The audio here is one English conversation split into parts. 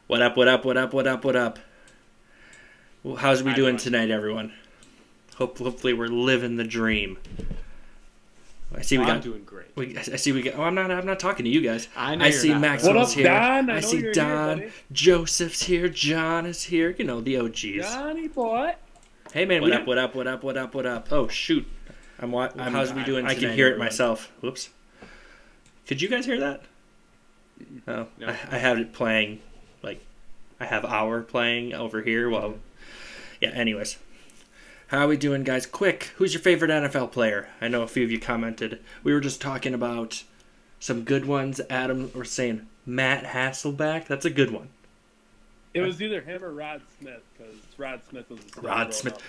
What up, what up, what up, what up, what up? Well, how's we doing tonight, everyone? Hopefully we're living the dream. I'm doing great. Oh, I'm not talking to you guys. I see not, Maxwell's here. Don? I see Don. Here, Joseph's here. John is here. You know, the OGs. Johnny boy. Hey, man, what up, what up, what up, what up, what up? Oh, shoot. How's we doing tonight? I can hear it myself. Whoops. Could you guys hear that? Oh, no. I have it playing, I have our playing over here while... Yeah, anyways. How are we doing, guys? Quick, who's your favorite NFL player? I know a few of you commented. We were just talking about some good ones. Adam was saying Matt Hasselbeck. That's a good one. It was either him or Rod Smith, because Rod Smith was a Rod Smith.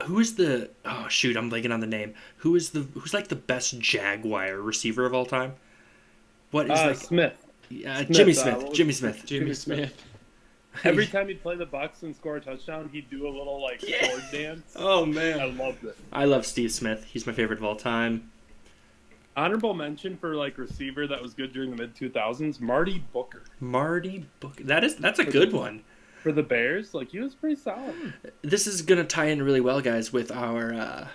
Who is the... Oh, shoot, I'm blanking on the name. Who's like the best Jaguar receiver of all time? What is Smith. Jimmy Smith. Jimmy Smith. Every time he'd play the Bucs and score a touchdown, he'd do a little sword dance. Oh man, I loved it. I love Steve Smith. He's my favorite of all time. Honorable mention for receiver that was good during the mid 2000s, Marty Booker. That's a good one. For the Bears, he was pretty solid. This is gonna tie in really well, guys, with our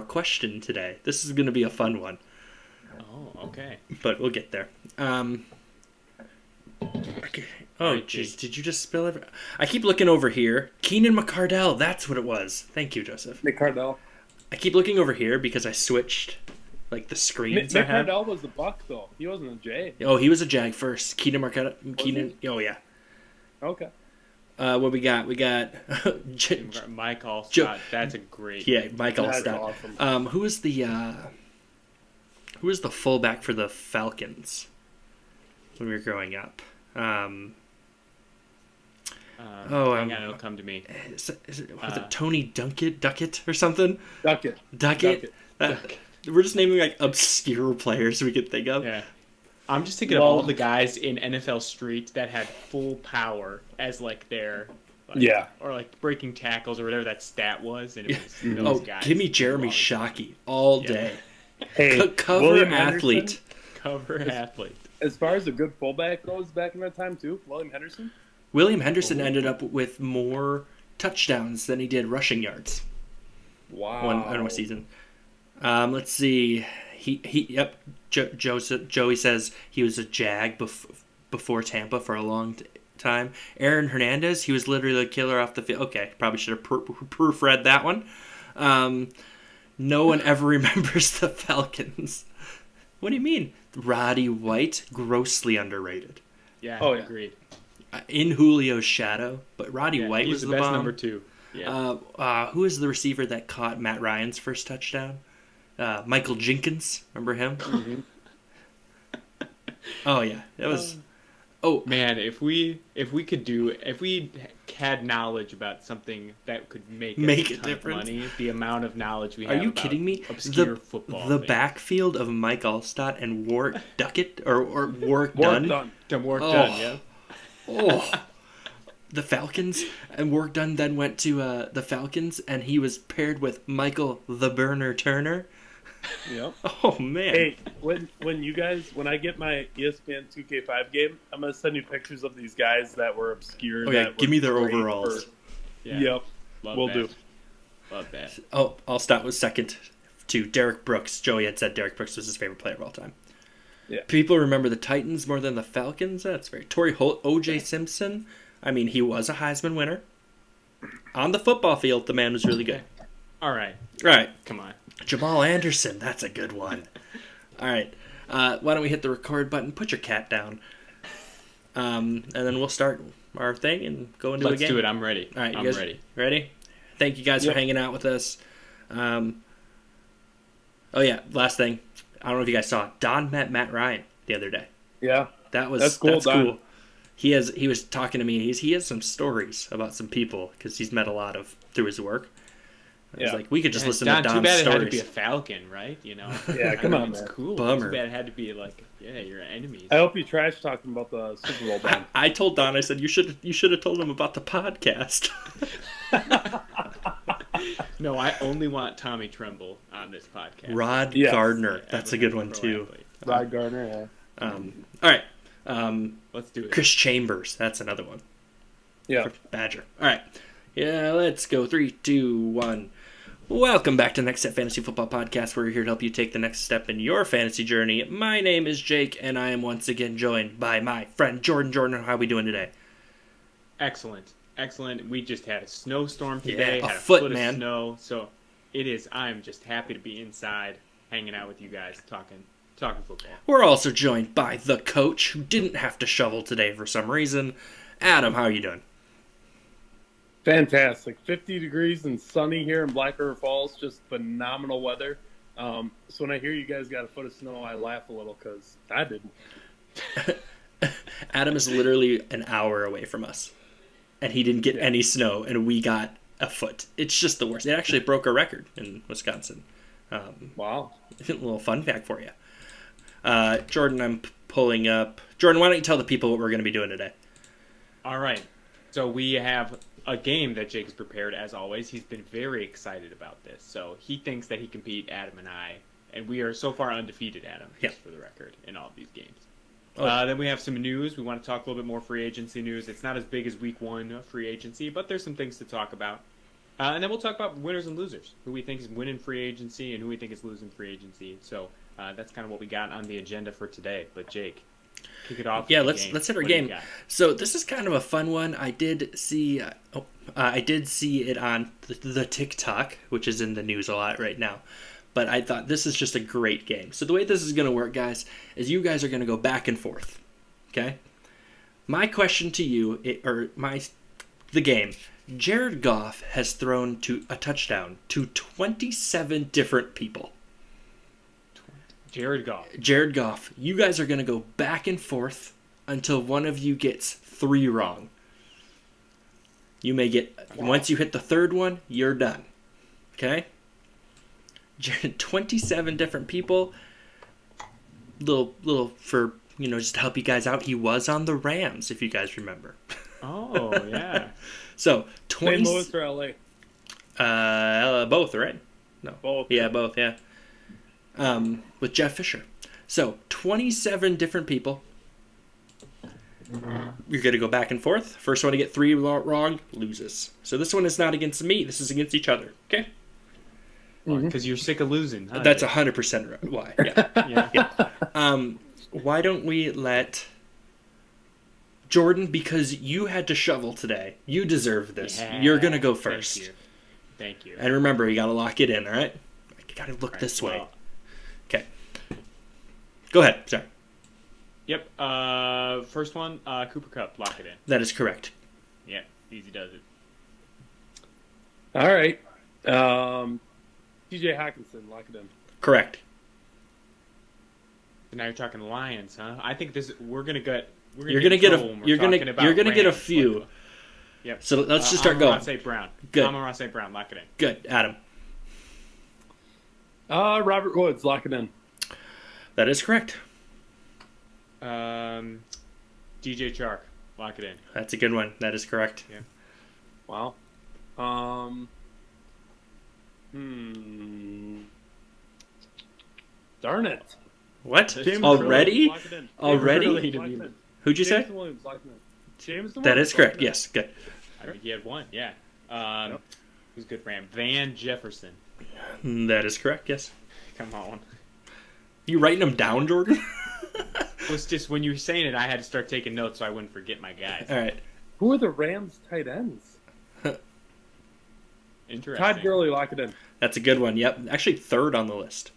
question today. This is gonna be a fun one. Oh, okay. But we'll get there. Okay. Oh, jeez, did you just spill everything? I keep looking over here. Keenan McCardell, that's what it was. Thank you, Joseph. McCardell. I keep looking over here because I switched, the screens I had. McCardell was a Buck, though. He wasn't a J. Oh, he was a Jag first. Keenan McCardell. Oh, yeah. Okay. What we got? We got... Mike Allstott. That's a great... Yeah, Mike Allstott. Awesome. Who was the fullback for the Falcons when we were growing up? It'll come to me. Was it Tony Duckett or something? Duckett. We're just naming obscure players we could think of. Yeah. I'm just thinking of all the guys in NFL Street that had full power as their or breaking tackles or whatever that stat was, and it was those guys. Give me Jeremy Shockey all day. Hey, cover athlete. Cover athlete. As far as a good fullback goes back in that time too, William Henderson ended up with more touchdowns than he did rushing yards. Wow. One season. Let's see. Joey says he was a Jag before Tampa for a long time. Aaron Hernandez, he was literally a killer off the field. Okay, probably should have proofread that one. No one ever remembers the Falcons. What do you mean? Roddy White, grossly underrated. Yeah, agreed. In Julio's shadow, but Roddy White was the best bomb. number 2. Yeah. Who is the receiver that caught Matt Ryan's first touchdown? Michael Jenkins. Remember him? Mm-hmm. Oh yeah, that was. Man, if we had knowledge about something that could make a difference, money, the amount of knowledge we have. Are you kidding me? Obscure football. The backfield of Mike Allstott and Warwick Duckett or Warwick Dunn. Warwick Dunn, yeah. Oh, the Falcons, and Warwick Dunn then went to the Falcons, and he was paired with Michael the Burner Turner. Yep. Oh man. Hey, when I get my ESPN 2K5 game, I'm gonna send you pictures of these guys that were obscure. Oh yeah, give me their overalls. Yep. We'll do. Love that. Oh, Allstott was second to Derek Brooks. Joey had said Derek Brooks was his favorite player of all time. Yeah. People remember the Titans more than the Falcons. That's very. Torrey Holt, O.J. Simpson. I mean, he was a Heisman winner. On the football field, the man was really good. All right. Come on. Jamal Anderson. That's a good one. All right. Why don't we hit the record button? Put your cat down. And then we'll start our thing and go into a game. Let's do it. I'm ready. All right. I'm ready. Ready? Thank you guys for hanging out with us. Oh, yeah. Last thing. I don't know if you guys saw it. Don met Matt Ryan the other day. Yeah. That's cool. That's cool. He was talking to me. He has some stories about some people because he's met a lot of through his work. It's we could just listen to Don's stories. Too bad it had to be a Falcon, right? Yeah, come on, it's cool. Bummer. Too bad it had to be your enemies. I hope you trash talking about the Super Bowl, Don. I told Don. I said you should have told him about the podcast. No, I only want Tommy Tremble on this podcast. Rod Gardner. That's a good one too. Rod Gardner. Yeah. All right. Let's do it. Chris Chambers, that's another one. Yeah. For Badger. All right. Yeah, let's go. 3, 2, 1. Welcome back to the Next Step Fantasy Football Podcast. We're here to help you take the next step in your fantasy journey. My name is Jake, and I am once again joined by my friend Jordan. Jordan, how are we doing today? Excellent. We just had a snowstorm today. Yeah, had a foot, of man. Snow, so I'm just happy to be inside, hanging out with you guys, talking football. We're also joined by the coach, who didn't have to shovel today for some reason. Adam, how are you doing? Fantastic. 50 degrees and sunny here in Black River Falls. Just phenomenal weather. So when I hear you guys got a foot of snow, I laugh a little because I didn't. Adam is literally an hour away from us, and he didn't get any snow, and we got a foot. It's just the worst. It actually broke a record in Wisconsin. Wow. A little fun fact for you. Jordan, I'm pulling up. Jordan, why don't you tell the people what we're going to be doing today? All right. So we have a game that Jake's prepared, as always. He's been very excited about this. So he thinks that he can beat Adam and I. And we are so far undefeated, Adam, just for the record, in all of these games. Then we have some news. We want to talk a little bit more free agency news. It's not as big as week 1 free agency, but there's some things to talk about. And then we'll talk about winners and losers, who we think is winning free agency and who we think is losing free agency. So that's kind of what we got on the agenda for today. But Jake, kick it off. Yeah, let's hit our game. So this is kind of a fun one. I did see it on the TikTok, which is in the news a lot right now. But I thought this is just a great game. So the way this is going to work, guys, is you guys are going to go back and forth. Okay? My question to you, the game. Jared Goff has thrown to a touchdown to 27 different people. Jared Goff. You guys are going to go back and forth until one of you gets 3 wrong. You may get... Once you hit the third one, you're done. Okay? 27 different people. Little for, just to help you guys out, he was on the Rams, if you guys remember. Oh, yeah. So, St. Louis or LA? Both, right? No. Both. Yeah, both, yeah. With Jeff Fisher. So, 27 different people. You're going to go back and forth. First one to get 3 wrong loses. So this one is not against me. This is against each other. Okay? Because you're sick of losing. Huh? That's 100% why. Yeah. Yeah. Why don't we let Jordan, because you had to shovel today. You deserve this. Yeah, you're going to go first. Thank you. And remember, you got to lock it in, all right? You got to look this way. Okay. Go ahead. Sorry. Yep. First one, Cooper Kupp. Lock it in. That is correct. Yeah. Easy does it. All right. TJ Hawkinson. Lock it in. Correct. So now you're talking Lions, huh? I think we're gonna get. You're gonna get a few. Yep. So let's just start going. St. Brown. Good. Amon-Ra St. Brown. Lock it in. Good. Adam. Robert Woods. Lock it in. That is correct. DJ Chark. Lock it in. That's a good one. That is correct. Yeah. Wow. Darn it. What? James Already? Williams, Already? Who'd you say? Williams, James that is correct. Yes, good. I mean, he had one, yeah. Who's good for him? Van Jefferson. That is correct, yes. Come on. You writing them down, Jordan? It was just when you were saying it, I had to start taking notes so I wouldn't forget my guys. All right. Who are the Rams tight ends? Interesting. Todd Gurley, lock it in. That's a good one. Yep. Actually, 3rd on the list.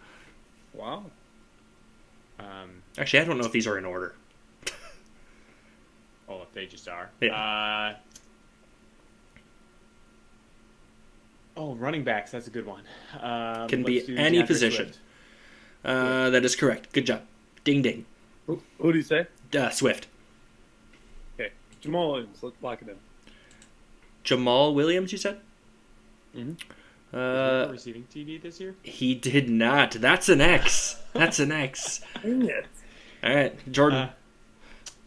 Wow. Actually, I don't know if these are in order. Oh, if they just are. Yeah. Running backs. That's a good one. Can be any position. That is correct. Good job. Ding, ding. Who do you say? Swift. Okay. Jamal Williams. Let's lock it in. Jamal Williams, you said? Mm-hmm. Receiving TD this year? He did not. That's an X. That's an X. Dang it. All right, Jordan.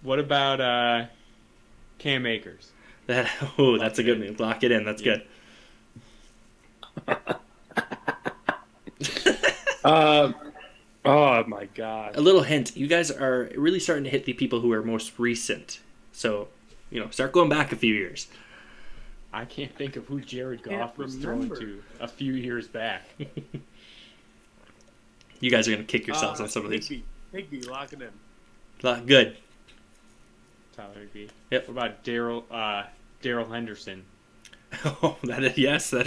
What about Cam Akers? That's a good one. Lock it in. That's good. Oh my god! A little hint: you guys are really starting to hit the people who are most recent. So, start going back a few years. I can't think of who Jared Goff was thrown to a few years back. You guys are gonna kick yourselves on some of these. Higby, lock it in. Good. Tyler Higby. Yep. What about Daryl Henderson? Oh, that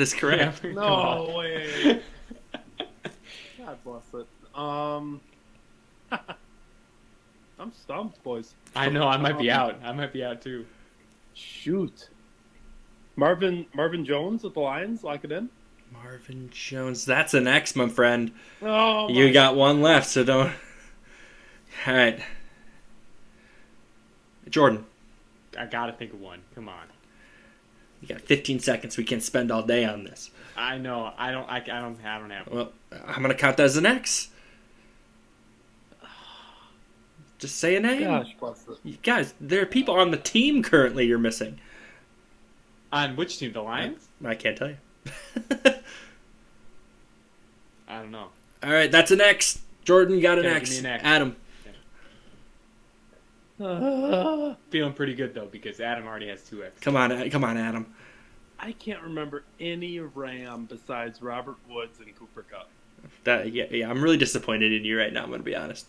is correct. Yeah, no way. God bless it. I'm stumped, boys. I know. I might be out. Too. Shoot. Marvin Jones with the Lions, lock it in. Marvin Jones. That's an X, my friend. Oh, you got one left, so don't. All right. Jordan. I gotta think of one. Come on. You got 15 seconds. We can spend all day on this. I know. I don't have one. Well, I'm gonna count that as an X. Just say a name. Gosh, bless it. You guys, there are people on the team currently you're missing. On which team? The Lions? I can't tell you. I don't know. All right, that's an X. Jordan, you got an X. Give me an X. Adam. Feeling pretty good though because Adam already has 2 X. Come on, Adam. I can't remember any Ram besides Robert Woods and Cooper Kupp. Yeah, I'm really disappointed in you right now. I'm gonna be honest.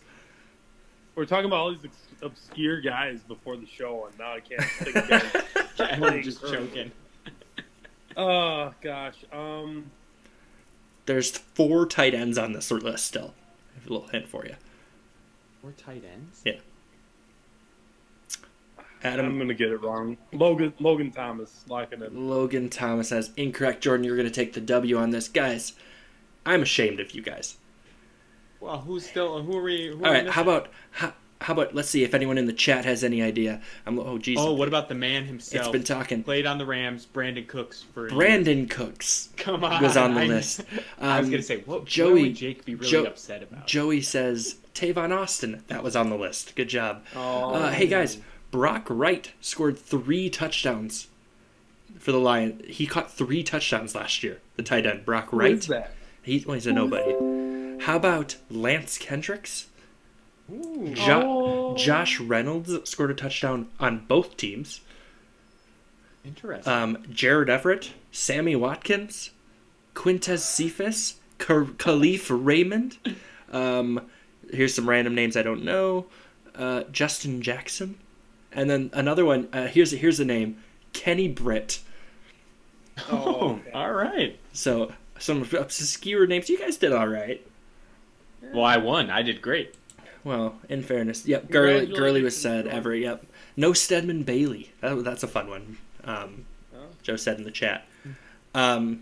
We're talking about all these obscure guys before the show, and now I can't think of guys. I'm just joking. Oh gosh. There's 4 tight ends on this list still. I have a little hint for you. 4 tight ends? Yeah. Adam, I'm gonna get it wrong. Logan Thomas, lock it in. Logan Thomas has incorrect. Jordan, you're gonna take the W on this, guys. I'm ashamed of you guys. Well, who are we? All right, how about let's see if anyone in the chat has any idea. What about the man himself? It's been talking. Played on the Rams, Brandon Cooks Cooks. Come on, was on the list. I was gonna say, what would Jake be really upset about? Joey says Tavon Austin. That was on the list. Good job. Oh. Hey guys, Brock Wright scored 3 touchdowns for the Lions. He caught 3 touchdowns last year. The tight end, Brock Wright. Who is that? He's a nobody. How about Lance Kendricks? Josh Reynolds scored a touchdown on both teams. Interesting. Jared Everett, Sammy Watkins, Quintez Cephas, Khalif Raymond. Here's some random names I don't know. Justin Jackson. And then another one. Here's a name. Kenny Britt. Oh, okay. All right. So some obscure names. You guys did all right. Well, I won. I did great. Well, in fairness, yep. Gurley was said. Everett, yep. No Stedman Bailey. That's a fun one. Joe said in the chat. So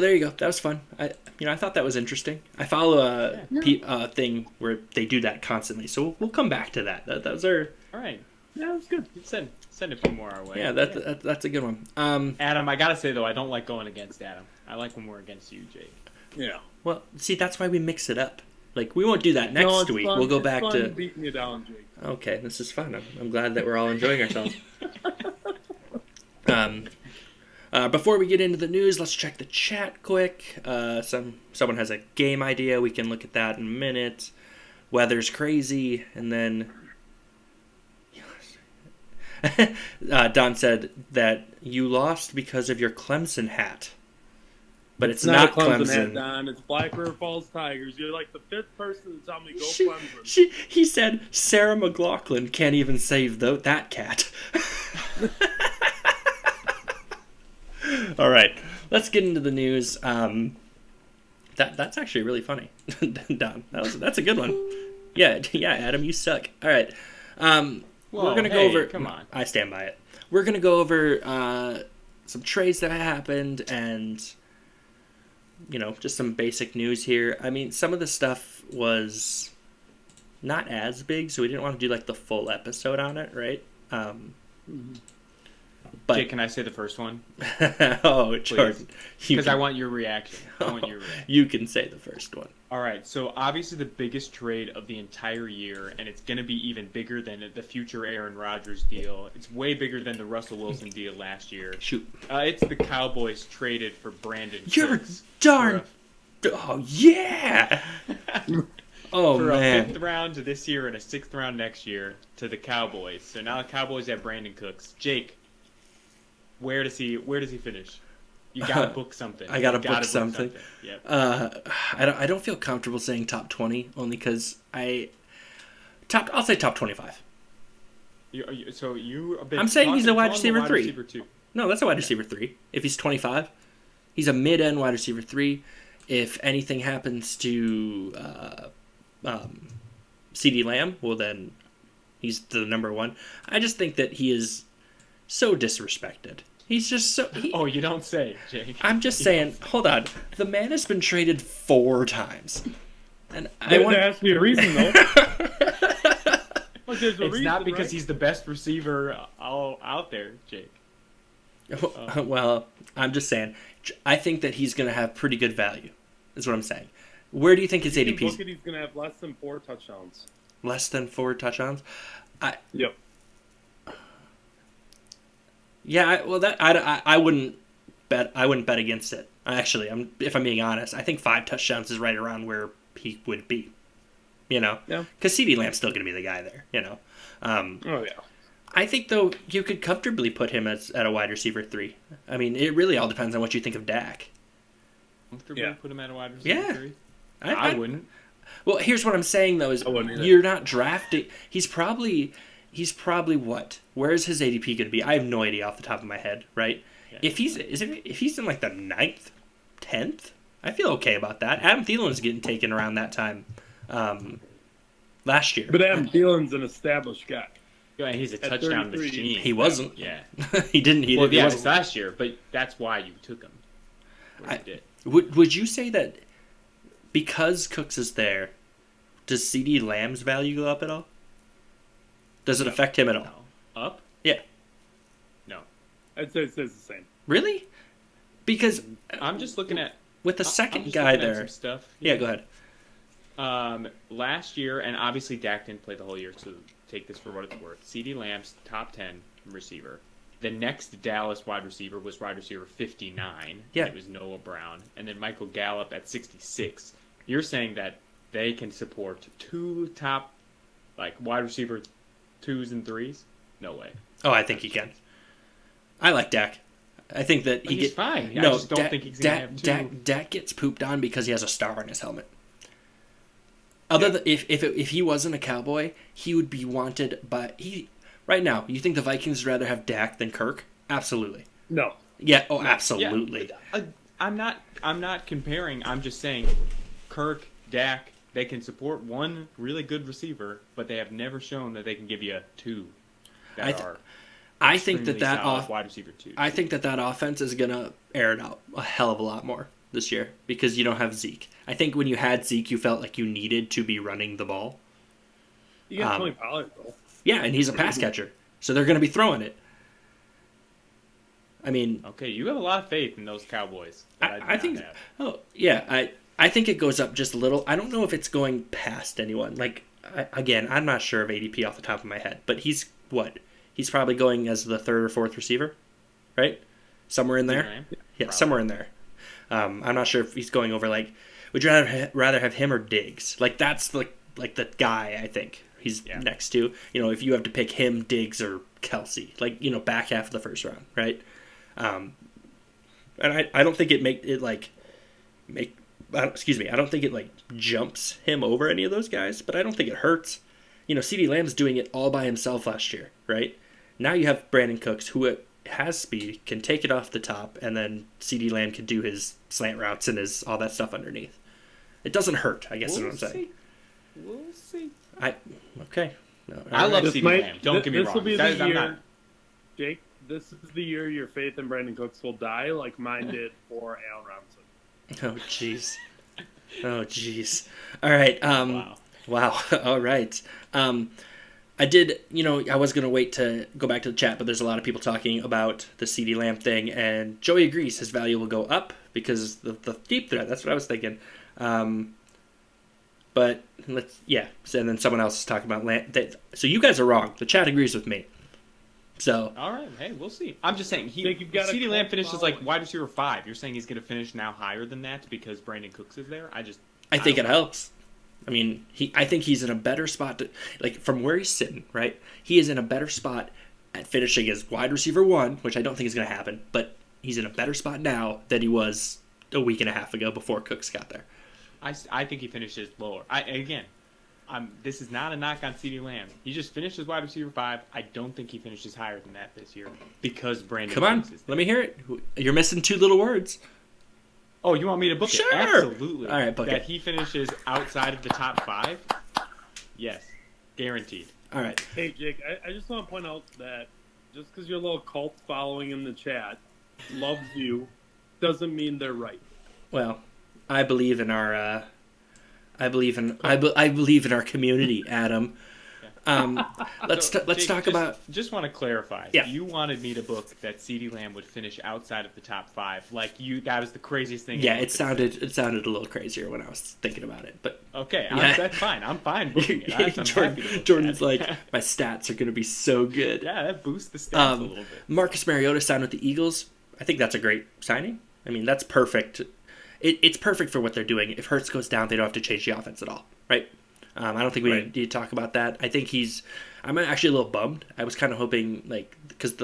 there you go. That was fun. I thought that was interesting. I follow a thing where they do that constantly. So we'll come back to that. Those are all right. Yeah, that's good. Send a few more our way. Yeah, that's a good one. Adam, I gotta say though, I don't like going against Adam. I like when we're against you, Jake. Yeah. Well, see, that's why we mix it up. Like, we won't do that next week. We'll go back to beating you down, Jake. Okay, this is fun. I'm glad that we're all enjoying ourselves. Before we get into the news, let's check the chat quick. Someone has a game idea. We can look at that in a minute. Weather's crazy, and then Don said that you lost because of your Clemson hat. But it's not Clemson. Hat, Don. It's Black River Falls Tigers. You're like the 5th person to tell me go Clemson. He said Sarah McLachlan can't even save that cat. All right, let's get into the news. That's actually really funny, Don. That's a good one. Yeah, Adam, you suck. All right, we're gonna go over. Come on, I stand by it. We're gonna go over some trades that happened and just some basic news here. I mean, some of the stuff was not as big, so we didn't want to do like the full episode on it, right? But Jake, can I say the first one? Oh, Jordan. Because I want your reaction. You can say the first one. All right. So obviously the biggest trade of the entire year, and it's going to be even bigger than the future Aaron Rodgers deal. It's way bigger than the Russell Wilson deal last year. Shoot. It's the Cowboys traded for Brandon You're Cooks darn Oh yeah. Oh for man. a 5th round to this year and a 6th round next year to the Cowboys. So now the Cowboys have Brandon Cooks. Jake, where does he finish? You gotta book something. I gotta book something. Yep. I don't feel comfortable saying top 20 only because I'll say top 25. I'm saying he's a wide receiver 3. Receiver 2. No, that's a wide receiver 3. If he's 25, he's a mid-end wide receiver 3. If anything happens to CeeDee Lamb, well then he's the number 1. I just think that he is so disrespected. He's just so... you don't say, Jake. I'm just saying, hold on. The man has been traded 4 times. And there has to be a reason, though. It's not because he's the best receiver out there, Jake. Well, I'm just saying. I think that he's going to have pretty good value, is what I'm saying. Where do you think his ADP is? He's going to have less than 4 touchdowns. Less than 4 touchdowns? Yep. Yeah, well, that I wouldn't bet. I wouldn't bet against it. Actually, if I'm being honest, I think 5 touchdowns is right around where he would be. Yeah. Because CeeDee Lamb's still going to be the guy there. Oh yeah. I think though you could comfortably put him at a wide receiver 3. I mean, it really all depends on what you think of Dak. Comfortably put him at a wide receiver 3? I wouldn't. Well, here's what I'm saying though: is you're not drafting. He's probably what? Where's his ADP going to be? I have no idea off the top of my head. Right? Yeah. If he's in like the 9th, 10th, I feel okay about that. Adam Thielen's getting taken around that time last year. But Adam Thielen's an established guy. Yeah, he's a touchdown machine. He wasn't. Yeah. He didn't. He was last year, but that's why you took him. Would you say that because Cooks is there, does CeeDee Lamb's value go up at all? Does it affect him at all? No. Up? Yeah. No. I'd say it stays the same. Really? Because I'm just looking at with the second guy there. Some stuff. Yeah, go ahead. Last year, and obviously Dak didn't play the whole year, so take this for what it's worth. CeeDee Lamb's top 10 receiver. The next Dallas wide receiver was wide receiver 59. Yeah. It was Noah Brown. And then Michael Gallup at 66. You're saying that they can support 2 top wide receiver 2s and 3s? No way. Oh, I think he can. I like Dak. I think that he's fine. I just don't think he's going to have 2. Dak gets pooped on because he has a star on his helmet. Than if he wasn't a Cowboy, he would be wanted by right now. You think the Vikings would rather have Dak than Kirk? Absolutely. No. Yeah. Oh, absolutely. Yeah. I'm not comparing. I'm just saying, Kirk, Dak, they can support one really good receiver, but they have never shown that they can give you 2 that are. I think that wide receiver 2. I think that offense is gonna air it out a hell of a lot more this year because you don't have Zeke. I think when you had Zeke, you felt like you needed to be running the ball. You got Tony Pollard, though. Yeah, and he's a pass catcher, so they're going to be throwing it. I mean... Okay, you have a lot of faith in those Cowboys. I think... Have. Oh, yeah, I think it goes up just a little. I don't know if it's going past anyone. Again, I'm not sure of ADP off the top of my head, but he's what? He's probably going as the 3rd or 4th receiver, right? Somewhere in there? Yeah, somewhere in there. I'm not sure if he's going over would you rather have him or Diggs? That's the guy I think he's next to. If you have to pick him, Diggs, or Kelsey, back half of the first round, right? And I don't think I don't think it jumps him over any of those guys, but I don't think it hurts. CeeDee Lamb's doing it all by himself last year, right? Now you have Brandon Cooks, who has speed, can take it off the top, and then CeeDee Lamb can do his slant routes and his all that stuff underneath. It doesn't hurt, I guess is what I'm saying. We'll see. Okay. No, I love CeeDee Lamb. Don't get me wrong. This will be the year, Jake, this is the year your faith in Brandon Cooks will die like mine did for Allen Robinson. Oh, jeez. Oh, jeez. All right. Wow. All right. I did, I was going to wait to go back to the chat, but there's a lot of people talking about the CeeDee Lamb thing, and Joey agrees his value will go up because the deep threat. That's what I was thinking. But and then someone else is talking about Lamb. So you guys are wrong. The chat agrees with me. So all right, hey, we'll see. I'm just saying, CeeDee Lamb finishes like wide receiver 5. You're saying he's going to finish now higher than that because Brandon Cooks is there? I think it helps. I mean, I think he's in a better spot from where he's sitting, right? He is in a better spot at finishing as wide receiver 1, which I don't think is going to happen, but he's in a better spot now than he was a week and a half ago before Cooks got there. I think he finishes lower. This is not a knock on CeeDee Lamb. He just finished as wide receiver 5. I don't think he finishes higher than that this year because Brandon Cooks is there. Let me hear it. You're missing 2 little words. Oh, you want me to book it? Absolutely. All right, book that it. He finishes outside of the top 5? Yes. Guaranteed. All right. Hey, Jake, I just want to point out that just because your little cult following in the chat loves you doesn't mean they're right. Well, I believe in our I believe in our community, Adam. Let's talk about. Just want to clarify. Yeah. You wanted me to book that CeeDee Lamb would finish outside of the top 5. That was the craziest thing. Yeah, it sounded a little crazier when I was thinking about it, but okay, yeah. That's fine. I'm fine booking it. Jordan's like, my stats are going to be so good. Yeah, that boosts the stats a little bit. Marcus Mariota signed with the Eagles. I think that's a great signing. I mean, that's perfect. It's perfect for what they're doing. If Hurts goes down, they don't have to change the offense at all, right? I don't think we need to talk about that. I think I'm actually a little bummed. I was kind of hoping, because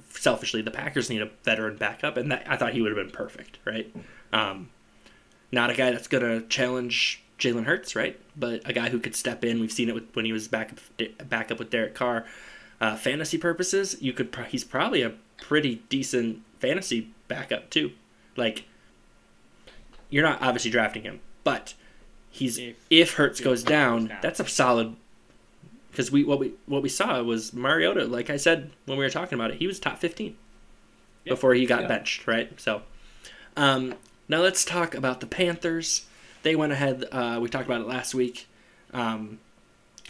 selfishly, the Packers need a veteran backup, and I thought he would have been perfect, right? Not a guy that's going to challenge Jalen Hurts, right? But a guy who could step in. We've seen it when he was back up with Derek Carr. Fantasy purposes, he's probably a pretty decent fantasy backup too. You're not obviously drafting him, but if Hurts goes down, that's a solid. Because what we saw was Mariota. Like I said when we were talking about it, he was top 15 before he got benched, right? So now let's talk about the Panthers. They went ahead. We talked about it last week,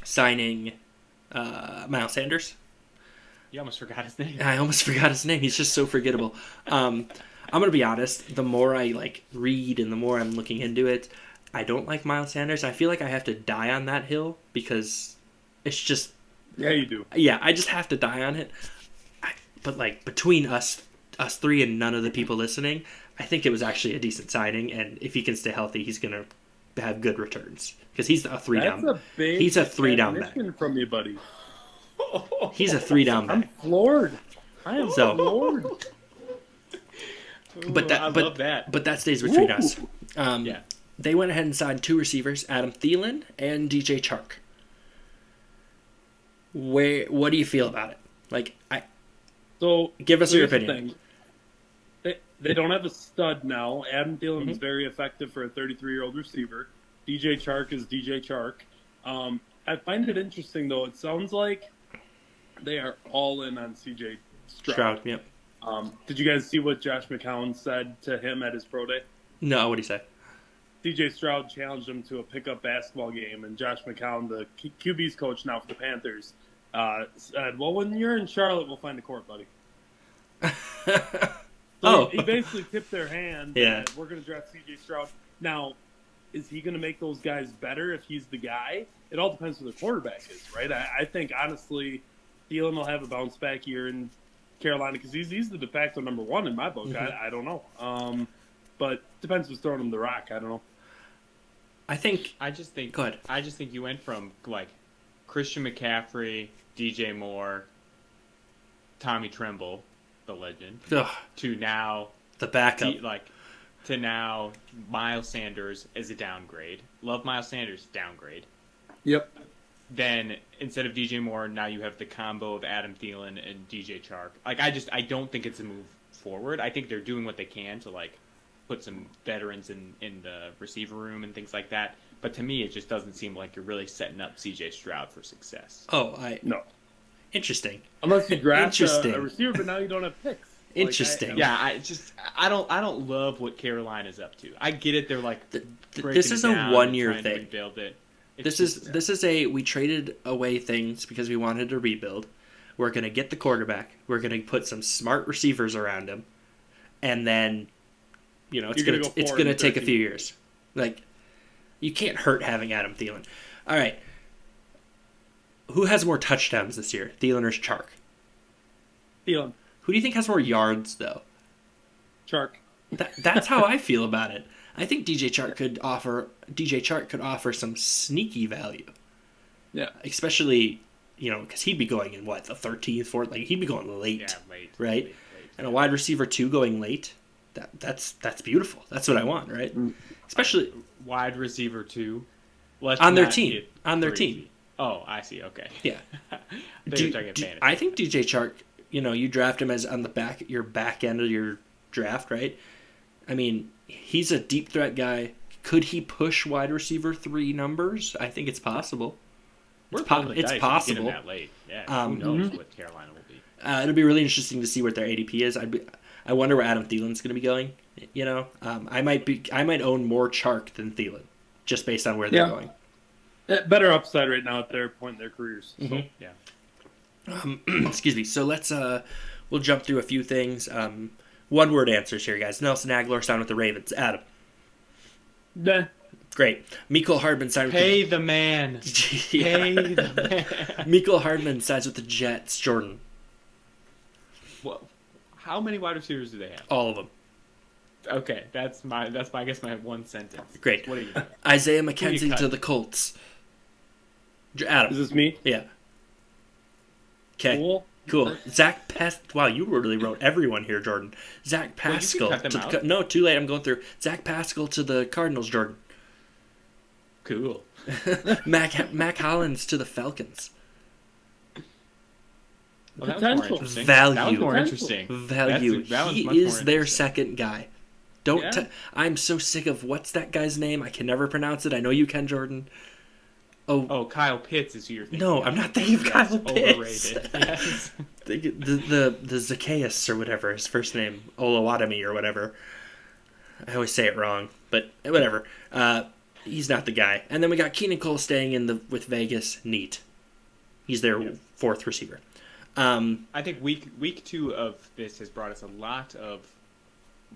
signing Miles Sanders. You almost forgot his name. I almost forgot his name. He's just so forgettable. I'm gonna be honest. The more I read and the more I'm looking into it, I don't like Miles Sanders. I feel like I have to die on that hill because it's just. Yeah, you do. Yeah, I just have to die on it. But between us 3 and none of the people listening, I think it was actually a decent signing. And if he can stay healthy, he's gonna have good returns because he's a 3 down. He's a 3 down back. From you, buddy. He's a 3 down back. I'm floored. I am floored. I love that. But that stays between us. Yeah. They went ahead and signed 2 receivers, Adam Thielen and DJ Chark. What do you feel about it? Give us your opinion. They don't have a stud now. Adam Thielen is very effective for a 33-year-old receiver. DJ Chark is DJ Chark. I find it interesting, though. It sounds like they are all in on CJ Stroud. Yep. Did you guys see what Josh McCown said to him at his pro day? No, what did he say? CJ Stroud challenged him to a pickup basketball game, and Josh McCown, the QB's coach now for the Panthers, said, well, when you're in Charlotte, we'll find a court, buddy. He basically tipped their hand that we're going to draft CJ Stroud. Now, is he going to make those guys better if he's the guy? It all depends who the quarterback is, right? I think, honestly, Thielen will have a bounce-back year in Carolina because he's the de facto number 1 in my book. I don't know. But depends who's throwing him the rock. I don't know. I just think you went from Christian McCaffrey, DJ Moore, Tommy Tremble, the legend, to now the backup. To now Miles Sanders is a downgrade. Love Miles Sanders, downgrade. Yep. Then instead of DJ Moore, now you have the combo of Adam Thielen and DJ Chark. I don't think it's a move forward. I think they're doing what they can to put some veterans in the receiver room and things like that. But to me, it just doesn't seem like you're really setting up CJ Stroud for success. No. Interesting. Unless you draft a receiver, but now you don't have picks. Interesting. I don't love what Carolina's up to. I get it. They're this is a 1-year thing. Rebuild it. This is we traded away things because we wanted to rebuild. We're gonna get the quarterback. We're gonna put some smart receivers around him, and then it's gonna take a few years. You can't hurt having Adam Thielen. All right. Who has more touchdowns this year, Thielen or Chark? Thielen. Who do you think has more yards, though? Chark. That's how I feel about it. I think DJ Chark could offer some sneaky value. Yeah. Especially, because he'd be going in, the 13th, 4th? Like, he'd be going late. Yeah, late. Right? Late. And a wide receiver 2 going late, that's beautiful. That's what I want, right? Especially... Wide receiver 2. On their team. Oh, I see. Okay. Yeah. I think DJ Chark, you draft him as on your back end of your draft, right? I mean, he's a deep threat guy. Could he push wide receiver 3 numbers? I think it's possible. It's possible. That late. Yeah. Who knows what Carolina will be? It'll be really interesting to see what their ADP is. I wonder where Adam Thielen's going to be going. I might own more Chark than Thielen, just based on where they're going. Better upside right now at their point in their careers. So. Yeah. Excuse me. So we'll jump through a few things. One word answers here, guys. Nelson Aguilar signed with the Ravens. Adam. Nah. Great. Mecole Hardman signed with Pay the man. Pay the man. Mecole Hardman signs with the Jets. Jordan. Well, how many wide receivers do they have? All of them. Okay, that's my I guess my one sentence. Great. What are you? Isaiah McKenzie to the Colts. Adam. Is this me? Yeah. Okay. Cool. Zach Pascal. Wow, you really wrote everyone here, Jordan. Zach Pascal. No, too late. I'm going through. Zach Pascal to the Cardinals, Jordan. Cool. Mac Hollins to the Falcons. Well, that was more interesting. Value. That was more interesting. Value. He is their second guy. I'm so sick of what's that guy's name? I can never pronounce it. I know you can, Jordan. Oh, Kyle Pitts is who you're thinking. No, I'm not thinking of Kyle Pitts. Overrated. Yes. the Zacchaeus or whatever, his first name, Oluwatimi or whatever. I always say it wrong, but whatever. He's not the guy. And then we got Keenan Cole staying with Vegas. Neat. He's their fourth receiver. I think week 2 of this has brought us a lot of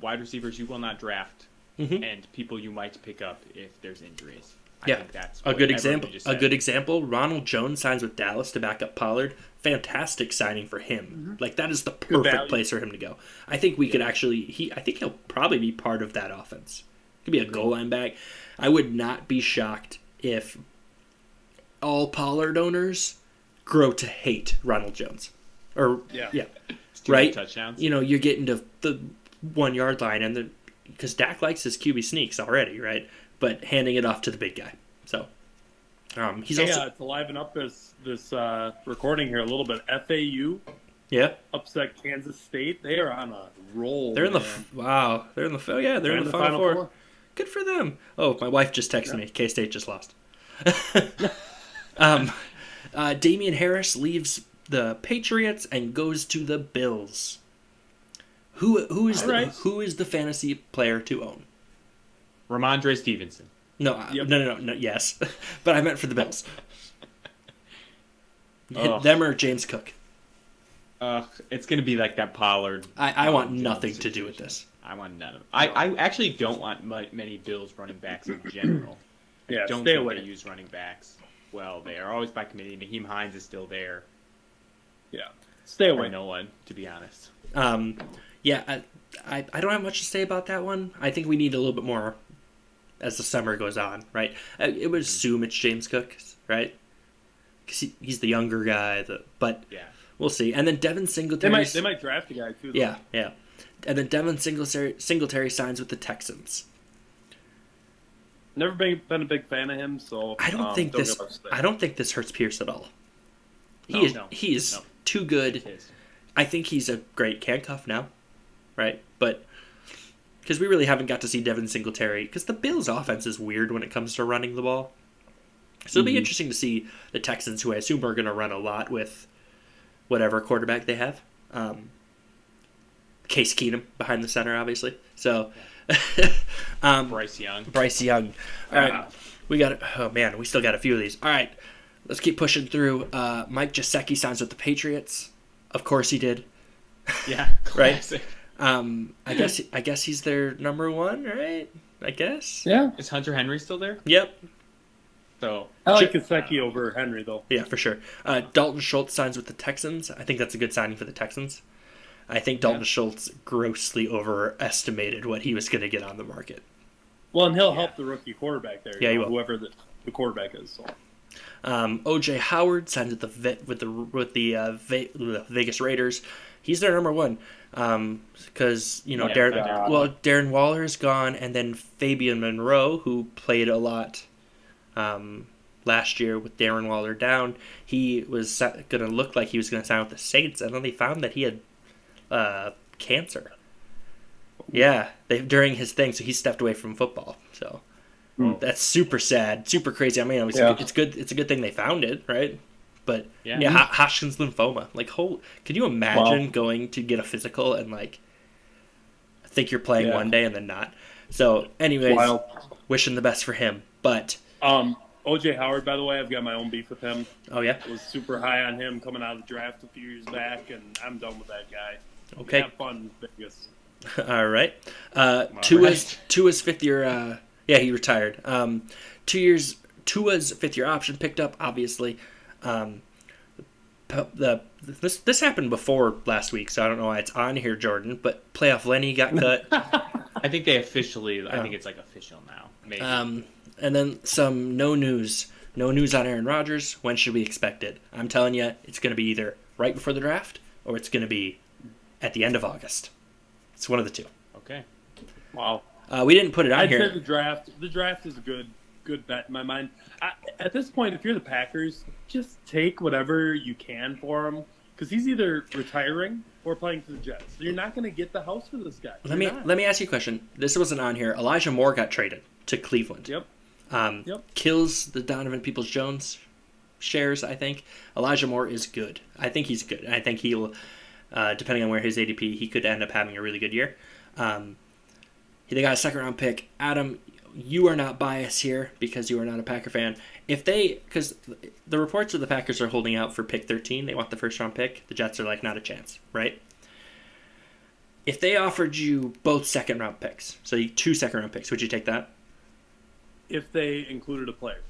wide receivers you will not draft and people you might pick up if there's injuries. I think that's a good example. A good example. Ronald Jones signs with Dallas to back up Pollard. Fantastic signing for him. Like, that is the perfect place for him to go. I think we could actually. I think he'll probably be part of that offense. Could be a goal line back. I would not be shocked if all Pollard owners grow to hate Ronald Jones. Right? Touchdowns. You're getting to the 1 yard line, and because Dak likes his QB sneaks already, right? But handing it off to the big guy. So he's also to liven up this recording here a little bit. FAU upset Kansas State. They are on a roll. They're in the They're in the Final Four. Good for them. Oh, my wife just texted me. K-State just lost. Damian Harris leaves the Patriots and goes to the Bills. Who is the fantasy player to own? Ramondre Stevenson. No, yes. But I meant for the Bills. Them or James Cook? It's going to be like that Pollard. I want nothing to do with this. I want none of it. I actually don't want many Bills running backs in general. Don't stay think away. They use running backs. Well, they are always by committee. Naheem Hines is still there. Yeah. Stay away. Or no one, to be honest. I don't have much to say about that one. I think we need a little bit more as the summer goes on, right? I would assume it's James Cook, right? Because he's the younger guy, but we'll see. And then Devin Singletary. They might draft a guy too, though. Yeah. And then Devin Singletary signs with the Texans. Never been a big fan of him, so I don't think this hurts Pierce at all. He is too good. I think he's a great handcuff now, right? But because we really haven't got to see Devin Singletary, because the Bills' offense is weird when it comes to running the ball. So it'll be interesting to see the Texans, who I assume are going to run a lot with whatever quarterback they have. Case Keenum behind the center, obviously. So Bryce Young. All right, we got. Oh man, we still got a few of these. All right, let's keep pushing through. Mike Gesicki signs with the Patriots. Of course he did. Yeah, classic. Right. I guess he's their number one, right? I guess. Yeah. Is Hunter Henry still there? Yep. So I like Gesicki over Henry, though. Yeah, for sure. Dalton Schultz signs with the Texans. I think that's a good signing for the Texans. I think Dalton Schultz grossly overestimated what he was going to get on the market. Well, and he'll help the rookie quarterback there. Yeah, whoever the quarterback is. So. O.J. Howard signed with the Vegas Raiders. He's their number one because Darren Waller is gone, and then Fabian Monroe, who played a lot last year with Darren Waller down, he was going to look like he was going to sign with the Saints, and then they found that he had cancer. Yeah, during his thing, so he stepped away from football. So that's super sad, super crazy. I mean, it's good. It's a good thing they found it, right? But Hodgkin's lymphoma. Like, could you imagine going to get a physical and like think you're playing one day and then not? So, anyways, wishing the best for him. But O.J. Howard, by the way, I've got my own beef with him. Oh yeah, I was super high on him coming out of the draft a few years back, and I'm done with that guy. Okay, have fun in Vegas. All right. Tua's fifth year. He retired. 2 years. Tua's fifth year option picked up. Obviously, this happened before last week, so I don't know why it's on here, Jordan. But playoff Lenny got cut. I think they officially. I think it's like official now. Maybe. And then some no news. No news on Aaron Rodgers. When should we expect it? I'm telling you, it's going to be either right before the draft or it's going to be at the end of August. It's one of the two. Okay. Wow. We didn't put it on here. I'd say the draft is a good bet in my mind. At this point, if you're the Packers, just take whatever you can for him because he's either retiring or playing for the Jets. So you're not going to get the house for this guy. Let me ask you a question. This wasn't on here. Elijah Moore got traded to Cleveland. Yep. Kills the Donovan Peoples-Jones shares, I think. Elijah Moore is good. I think he's good. I think he'll, depending on where his ADP, he could end up having a really good year. They got a second-round pick. Adam, you are not biased here because you are not a Packer fan. Because the reports of the Packers are holding out for pick 13. They want the first-round pick. The Jets are like, not a chance, right? If they offered you both second-round picks, so 2 second-round picks, would you take that? If they included a player.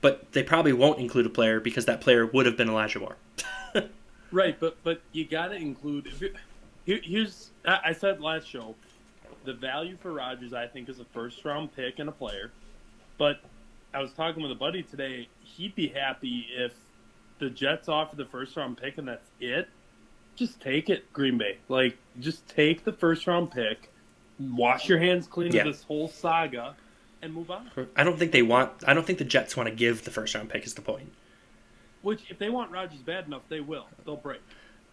But they probably won't include a player because that player would have been Elijah Moore. Right, but you got to include... I said last show, the value for Rodgers, I think, is a first-round pick and a player. But I was talking with a buddy today. He'd be happy if the Jets offer the first-round pick and that's it. Just take it, Green Bay. Like, just take the first-round pick, wash your hands clean of this whole saga, and move on. I don't think the Jets want to give the first-round pick is the point. Which, if they want Rodgers bad enough, they will. They'll break.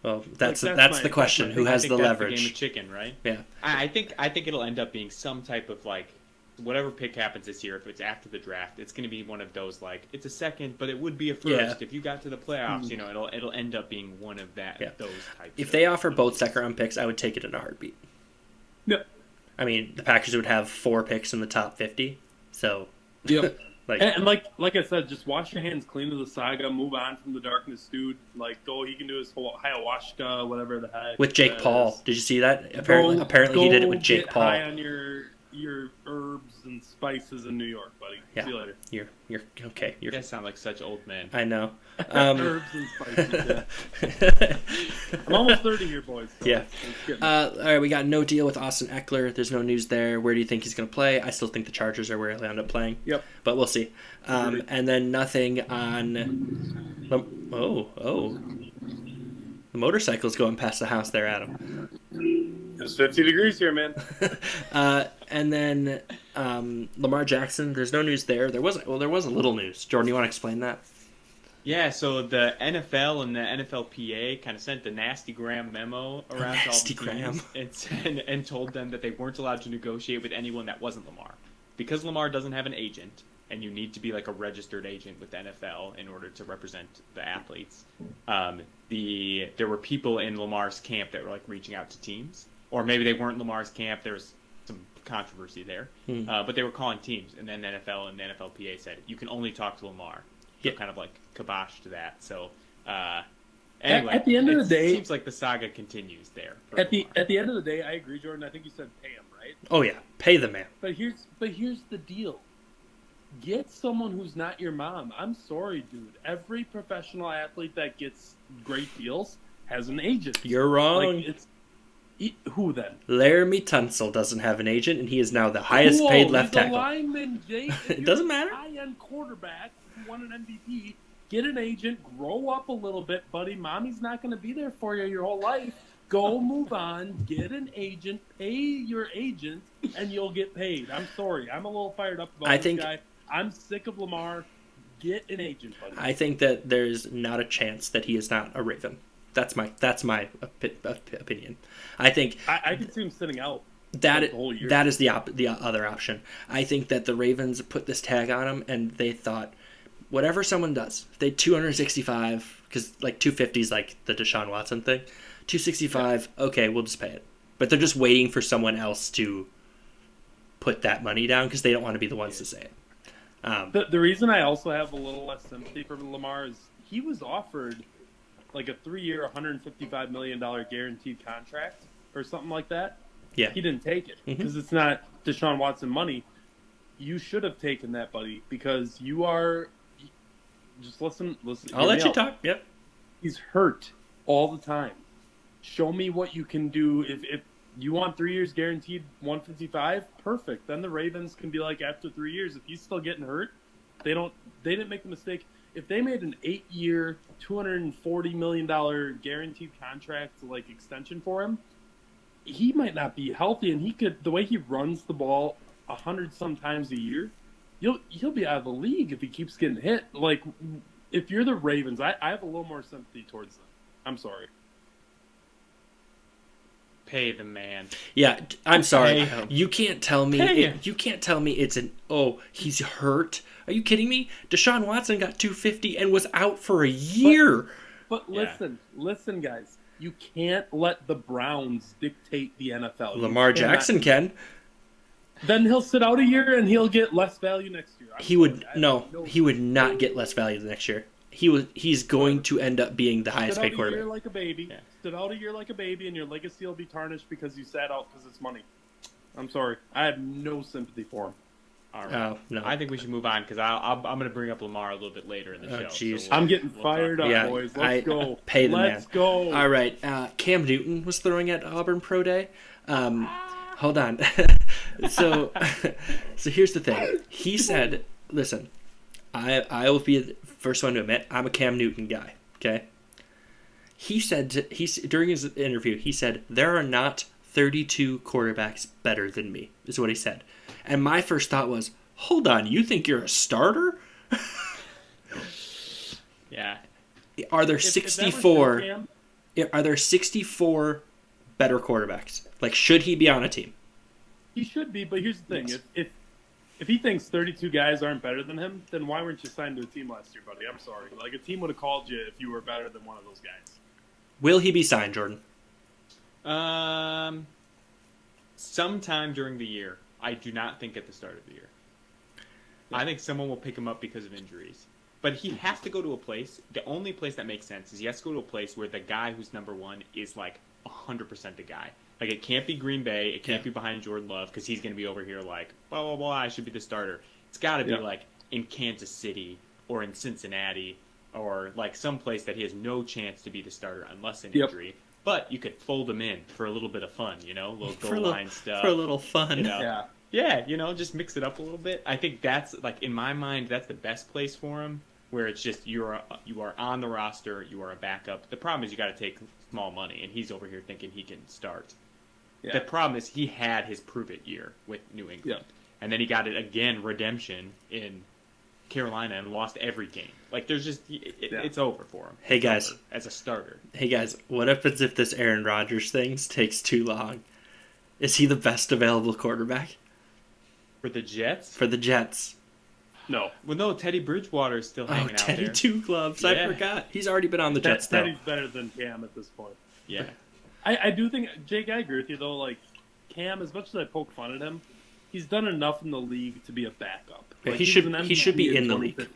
Well, that's the question. Who has the leverage? That's the game of chicken, right? Yeah. I think it'll end up being some type of like whatever pick happens this year. If it's after the draft, it's going to be one of those like it's a second, but it would be a first. Yeah. If you got to the playoffs, it'll end up being one of those types. If they offer both second-round picks, I would take it in a heartbeat. Yeah. I mean, the Packers would have 4 picks in the top 50, so. Yep. Like I said, just wash your hands clean of the saga, move on from the darkness, dude. Like, he can do his whole ayahuasca, whatever the heck. With Jake Paul. Did you see that? Apparently he did it with Jake Paul. High on your herbs and spices in New York, buddy. Yeah. See you later. You're okay. You guys sound like such old men. I know. Herbs and spices, yeah. I'm almost 30 here, boys. So yeah. All right, we got no deal with Austin Eckler. There's no news there. Where do you think he's going to play? I still think the Chargers are where he'll end up playing. Yep. But we'll see. And then nothing on... The motorcycle's going past the house there, Adam. It's 50 degrees here, man. And then Lamar Jackson, there's no news there. There was a little news. Jordan, you want to explain that? Yeah, so the NFL and the NFLPA kind of sent the Nasty Graham memo around to all the teams and told them that they weren't allowed to negotiate with anyone that wasn't Lamar. Because Lamar doesn't have an agent, and you need to be like a registered agent with the NFL in order to represent the athletes, there were people in Lamar's camp that were like reaching out to teams. Or maybe they weren't Lamar's camp. There was some controversy there. But they were calling teams. And then the NFL and the NFLPA said, you can only talk to Lamar. So kind of like kiboshed that. So anyway, at the end of the day, it seems like the saga continues there. At the end of the day, I agree, Jordan. I think you said pay him, right? Oh yeah, pay the man. But here's the deal. Get someone who's not your mom. I'm sorry, dude. Every professional athlete that gets great deals has an agent. You're wrong. Who then? Laramie Tunsil doesn't have an agent, and he is now the highest paid left tackle. Lineman, Jake. It doesn't matter. High-end quarterback who won an MVP. Get an agent. Grow up a little bit, buddy. Mommy's not going to be there for you your whole life. Go move on. Get an agent. Pay your agent, and you'll get paid. I'm sorry. I'm a little fired up about this guy. I'm sick of Lamar. Get an agent, buddy. I think that there's not a chance that he is not a Raven. That's my opinion. I think I could see him sitting out the whole year. That is the other option. I think that the Ravens put this tag on him, and they thought, whatever someone does, if they 265, because like 250 is like the Deshaun Watson thing, 265, okay, we'll just pay it. But they're just waiting for someone else to put that money down because they don't want to be the ones to say it. The reason I also have a little less sympathy for Lamar is he was offered like a 3-year, $155 million guaranteed contract or something like that. Yeah. He didn't take it because it's not Deshaun Watson money. You should have taken that, buddy, because you are – just listen. I'll let you talk. Yep. He's hurt all the time. Show me what you can do. If you want 3 years guaranteed 155, perfect. Then the Ravens can be like, after 3 years, if he's still getting hurt, they didn't make the mistake. If they made an 8-year, $240 million guaranteed contract like extension for him, he might not be healthy, and he could, the way he runs the ball 100-some times a year, he'll be out of the league if he keeps getting hit. Like, if you're the Ravens, I have a little more sympathy towards them. I'm sorry. Pay the man. Yeah, I'm sorry. You can't tell me. You can't tell me it's he's hurt. Are you kidding me? Deshaun Watson got 250 and was out for a year. But listen, guys. You can't let the Browns dictate the NFL. Lamar Jackson can. Then he'll sit out a year and he'll get less value next year. He would not get less value the next year. He's going to end up being the highest paid quarterback. Stood out a year like a baby. Yeah. Stood out a year like a baby, and your legacy will be tarnished because you sat out because it's money. I'm sorry. I have no sympathy for him. All right. No. I think we should move on because I'm going to bring up Lamar a little bit later in the show. Jeez. So I'm getting fired up, boys. Let's go. Pay the man. Let's go. All right. Cam Newton was throwing at Auburn Pro Day. Hold on. So here's the thing. He said, listen, I will be the first one to admit I'm a Cam Newton guy, okay? He said, during his interview, he said, there are not 32 quarterbacks better than me, is what he said. And my first thought was, hold on, you think you're a starter? Yeah. Are there 64? Are there 64 better quarterbacks? Like, should he be on a team? He should be, but here's the thing. Yes. If he thinks 32 guys aren't better than him, then why weren't you signed to a team last year, buddy? I'm sorry. Like, a team would have called you if you were better than one of those guys. Will he be signed, Jordan? Sometime during the year. I do not think at the start of the year. Yeah. I think someone will pick him up because of injuries. But he has to go to a place. The only place that makes sense is he has to go to a place where the guy who's number one is like 100% the guy. Like, it can't be Green Bay. It can't be behind Jordan Love because he's going to be over here like, blah, blah, blah, I should be the starter. It's got to be like in Kansas City or in Cincinnati or like some place that he has no chance to be the starter unless an injury. But you could fold him in for a little bit of fun, a little goal line stuff. For a little fun. Yeah, just mix it up a little bit. I think that's, like, in my mind, that's the best place for him, where it's just you are on the roster, you are a backup. The problem is you got to take small money, and he's over here thinking he can start. Yeah. The problem is he had his prove-it year with New England, and then he got it again, redemption, in Carolina and lost every game. Like, there's just it's over for him. Hey guys, as a starter. Hey guys, what happens if this Aaron Rodgers thing takes too long? Is he the best available quarterback for the Jets? For the Jets. No. Well, no. Teddy Bridgewater is still hanging out there. Teddy Two Gloves. I forgot. He's already been on the Jets. Teddy's better than Cam at this point. Yeah. I do think, Jake, I agree with you though. Like, Cam, as much as I poke fun at him, he's done enough in the league to be a backup. Like, he should be in the league.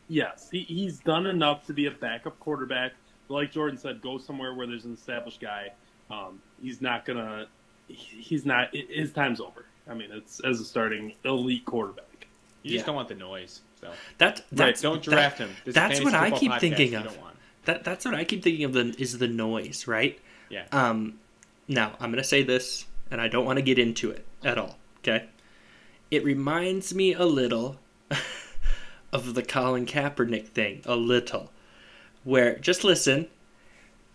Yes, he's done enough to be a backup quarterback. But like Jordan said, go somewhere where there's an established guy. He's not. His time's over. I mean, it's as a starting elite quarterback. You just don't want the noise. So don't draft him. That's what I keep thinking of. That's what I keep thinking of is the noise, right? Yeah. Now, I'm going to say this, and I don't want to get into it at all, okay? It reminds me a little of the Colin Kaepernick thing, a little. Where, just listen,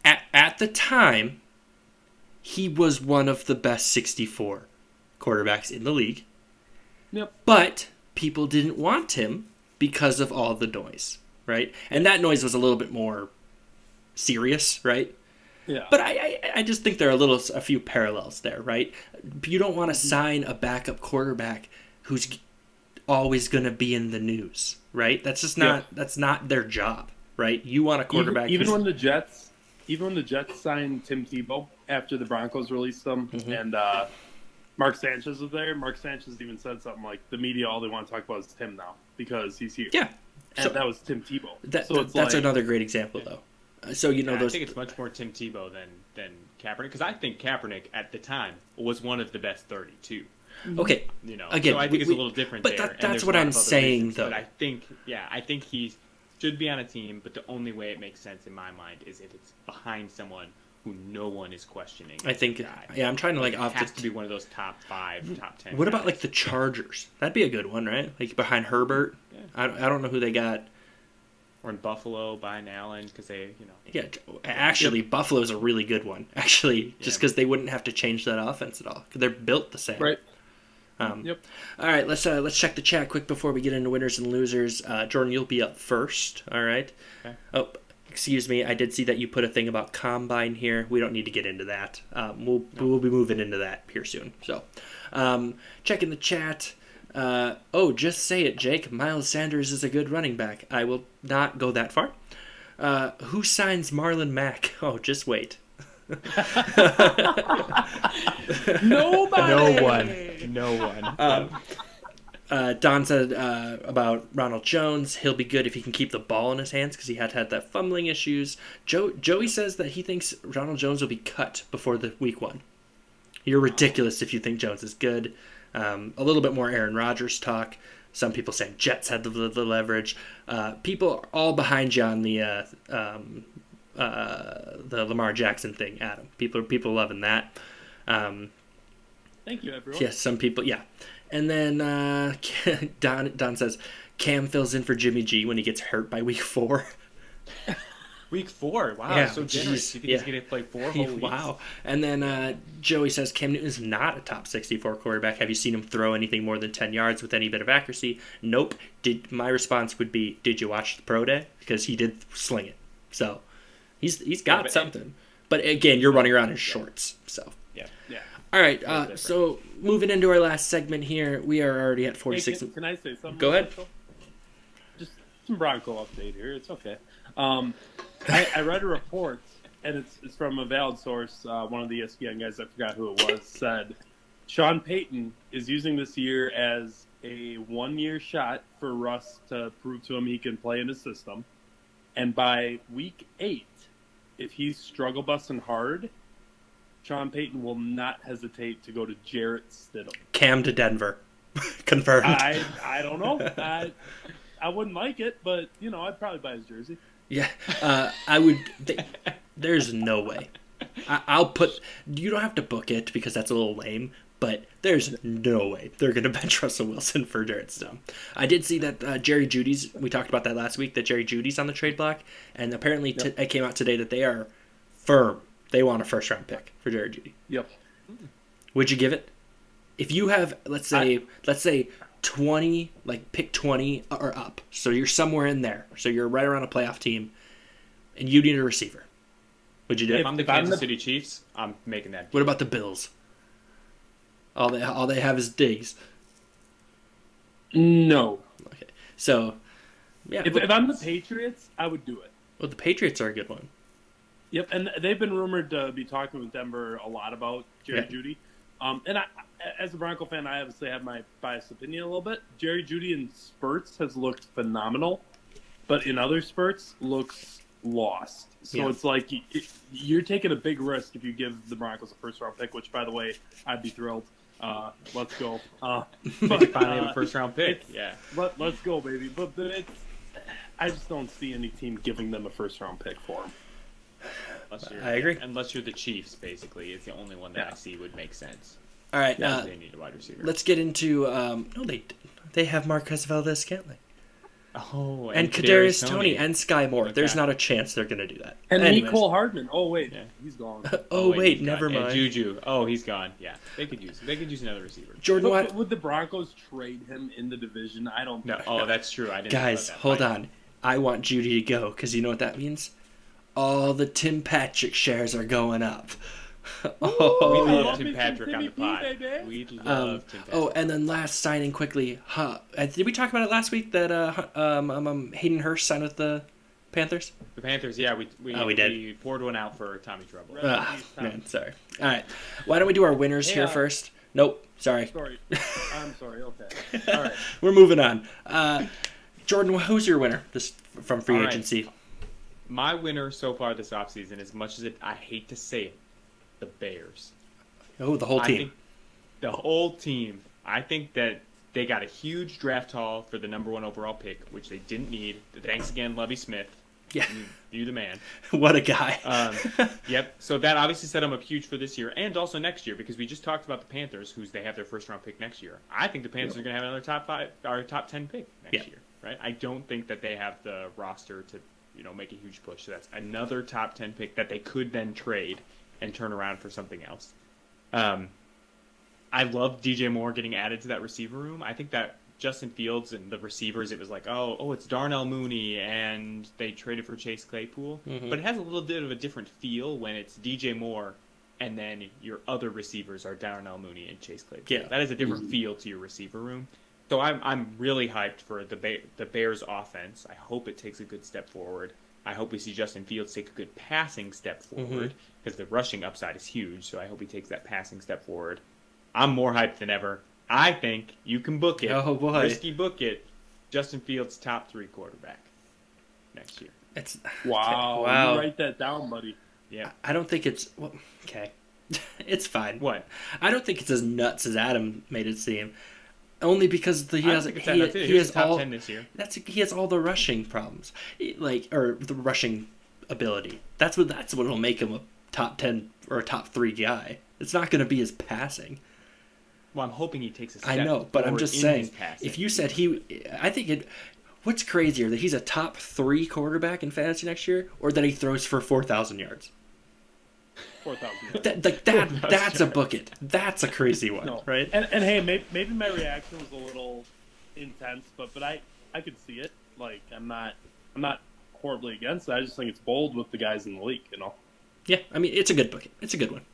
at the time, he was one of the best 64 quarterbacks in the league. Yep. But people didn't want him because of all the noise, right? And that noise was a little bit more serious, right? Yeah. But I just think there are a few parallels there, right? You don't want to sign a backup quarterback who's always going to be in the news, right? That's just that's not their job, right? You want a quarterback. Even when the Jets signed Tim Tebow after the Broncos released them, and Mark Sanchez was there. Mark Sanchez even said something like, "The media, all they want to talk about is Tim now because he's here." Yeah, and that was Tim Tebow. That's another great example, though. So I think it's much more Tim Tebow than Kaepernick, because I think Kaepernick at the time was one of the best 32. Okay, again, so I think it's a little different. But there. That's what I'm saying, though. But I think he should be on a team. But the only way it makes sense in my mind is if it's behind someone who no one is questioning. I think, I'm trying to it has to be one of those top 5, top 10. What about like the Chargers? That'd be a good one, right? Like behind Herbert. Yeah. I don't know who they got. Or in Buffalo, behind Allen, because they, Yeah, actually, Buffalo's a really good one. Actually, just because they wouldn't have to change that offense at all. Because they're built the same. Right. All right, let's check the chat quick before we get into winners and losers. Jordan, you'll be up first. All right. Okay. Oh, excuse me. I did see that you put a thing about Combine here. We don't need to get into that. We'll be moving into that here soon. So, checking the chat. Just say it, Jake. Miles Sanders is a good running back. I will not go that far. Who signs Marlon Mack? Oh, just wait. Nobody. No one. Don said about Ronald Jones, he'll be good if he can keep the ball in his hands because he had that fumbling issues. Joey says that he thinks Ronald Jones will be cut before the week 1. You're ridiculous if you think Jones is good. A little bit more Aaron Rodgers talk. Some people saying Jets had the leverage. People are all behind you on the Lamar Jackson thing, Adam. People loving that. Thank you, everyone. Yes, some people, yeah. And then Don says Cam fills in for Jimmy G when he gets hurt by week 4. Week 4, wow, yeah, so generous. You think he's going to play 4 whole weeks? Wow. And then Joey says Cam Newton is not a top 64 quarterback. Have you seen him throw anything more than 10 yards with any bit of accuracy? Nope. My response would be, did you watch the pro day? Because he did sling it. So he's got something. But again, you're running around in shorts. So yeah. All right. So moving into our last segment here, we are already at 46. Hey, can I say something? Go ahead. Just some Bronco update here. It's okay. I read a report, and it's from a valid source. One of the ESPN guys, I forgot who it was, said Sean Payton is using this year as a 1-year shot for Russ to prove to him he can play in his system. And by week 8, if he's struggle busting hard, Sean Payton will not hesitate to go to Jarrett Stidham. Cam to Denver. Confirmed. I don't know. I wouldn't like it, but, I'd probably buy his jersey. Yeah, I would. There's no way. I'll put. You don't have to book it because that's a little lame. But there's no way they're going to bench Russell Wilson for Jarrett Stidham. I did see that Jerry Jeudy's. We talked about that last week. That Jerry Jeudy's on the trade block, and apparently it came out today that they are firm. They want a 1st-round pick for Jerry Jeudy. Yep. Would you give it? If you have, let's say 20, like pick 20 or up. So you're somewhere in there. So you're right around a playoff team, and you need a receiver. Would you do it? If I'm the Kansas City Chiefs, I'm making that deal. What about the Bills? All they have is Diggs. No. Okay. So, yeah. If I'm the Patriots, I would do it. Well, the Patriots are a good one. Yep, and they've been rumored to be talking with Denver a lot about Jerry Jeudy. And I, as a Bronco fan, I obviously have my biased opinion a little bit. Jerry Jeudy in spurts has looked phenomenal, but in other spurts looks lost. So it's like you're taking a big risk if you give the Broncos a 1st-round pick, which, by the way, I'd be thrilled. Let's go. But finally have a 1st-round pick. Let's go, baby. But I just don't see any team giving them a first-round pick for him. I agree. Unless you're the Chiefs, basically, it's the only one that I see would make sense. All right, they need a wide receiver. Let's get into. No, they have Marquez Valdez-Scantling. Oh, and Kadarius Toney and Sky Moore. There's not a chance they're going to do that. And Nicole Hardman. Oh wait, he's gone. wait, never mind. And Juju. Oh, he's gone. Yeah, they could use another receiver. Jordan, would the Broncos trade him in the division? I don't. No. Oh, that's true. I didn't. Guys, hold on. I want Judy to go because you know what that means. All the Tim Patrick shares are going up. We love Tim Patrick on the pod. We love Tim Patrick. Oh, and then last signing quickly. Did we talk about it last week that Hayden Hurst signed with the Panthers? The Panthers, yeah. We did. We poured one out for Tommy Trouble. Man, sorry. All right. Why don't we do our winners here first? Nope. Sorry. I'm sorry. Okay. All right. We're moving on. Jordan, who's your winner from free agency? My winner so far this offseason, as much as I hate to say it, the Bears. Oh, the whole team. The whole team. I think that they got a huge draft haul for the number 1 overall pick, which they didn't need. Thanks again, Lovie Smith. Yeah. You the man. What a guy. Yep. So that obviously set them up huge for this year and also next year, because we just talked about the Panthers, they have their first round pick next year. I think the Panthers are going to have another top 10 pick next year. Right? I don't think that they have the roster to make a huge push. So that's another top 10 pick that they could then trade and turn around for something else. I love DJ Moore getting added to that receiver room. I think that Justin Fields and the receivers, it was like, it's Darnell Mooney, and they traded for Chase Claypool. Mm-hmm. But it has a little bit of a different feel when it's DJ Moore and then your other receivers are Darnell Mooney and Chase Claypool. Yeah. That is a different feel to your receiver room. So I'm really hyped for the Bears offense. I hope it takes a good step forward. I hope we see Justin Fields take a good passing step forward, because the rushing upside is huge. So I hope he takes that passing step forward. I'm more hyped than ever. I think you can book it. Oh boy, risky book it. Justin Fields top 3 quarterback next year. Wow. You write that down, buddy. Yeah. I don't think it's okay. It's fine. What? I don't think it's as nuts as Adam made it seem. Only because he has top 10 this year. He has all the rushing problems, or the rushing ability. That's what'll make him a top 10 or a top 3 guy. It's not going to be his passing. Well, I'm hoping he takes a step. I know, but I'm just saying. If you said what's crazier, that he's a top 3 quarterback in fantasy next year, or that he throws for 4,000 yards? 4,000. That's a book it. That's a crazy one, right? And hey, maybe my reaction was a little intense, but I could see it. Like I'm not horribly against it. I just think it's bold with the guys in the league, Yeah, I mean it's a good book. It's a good one.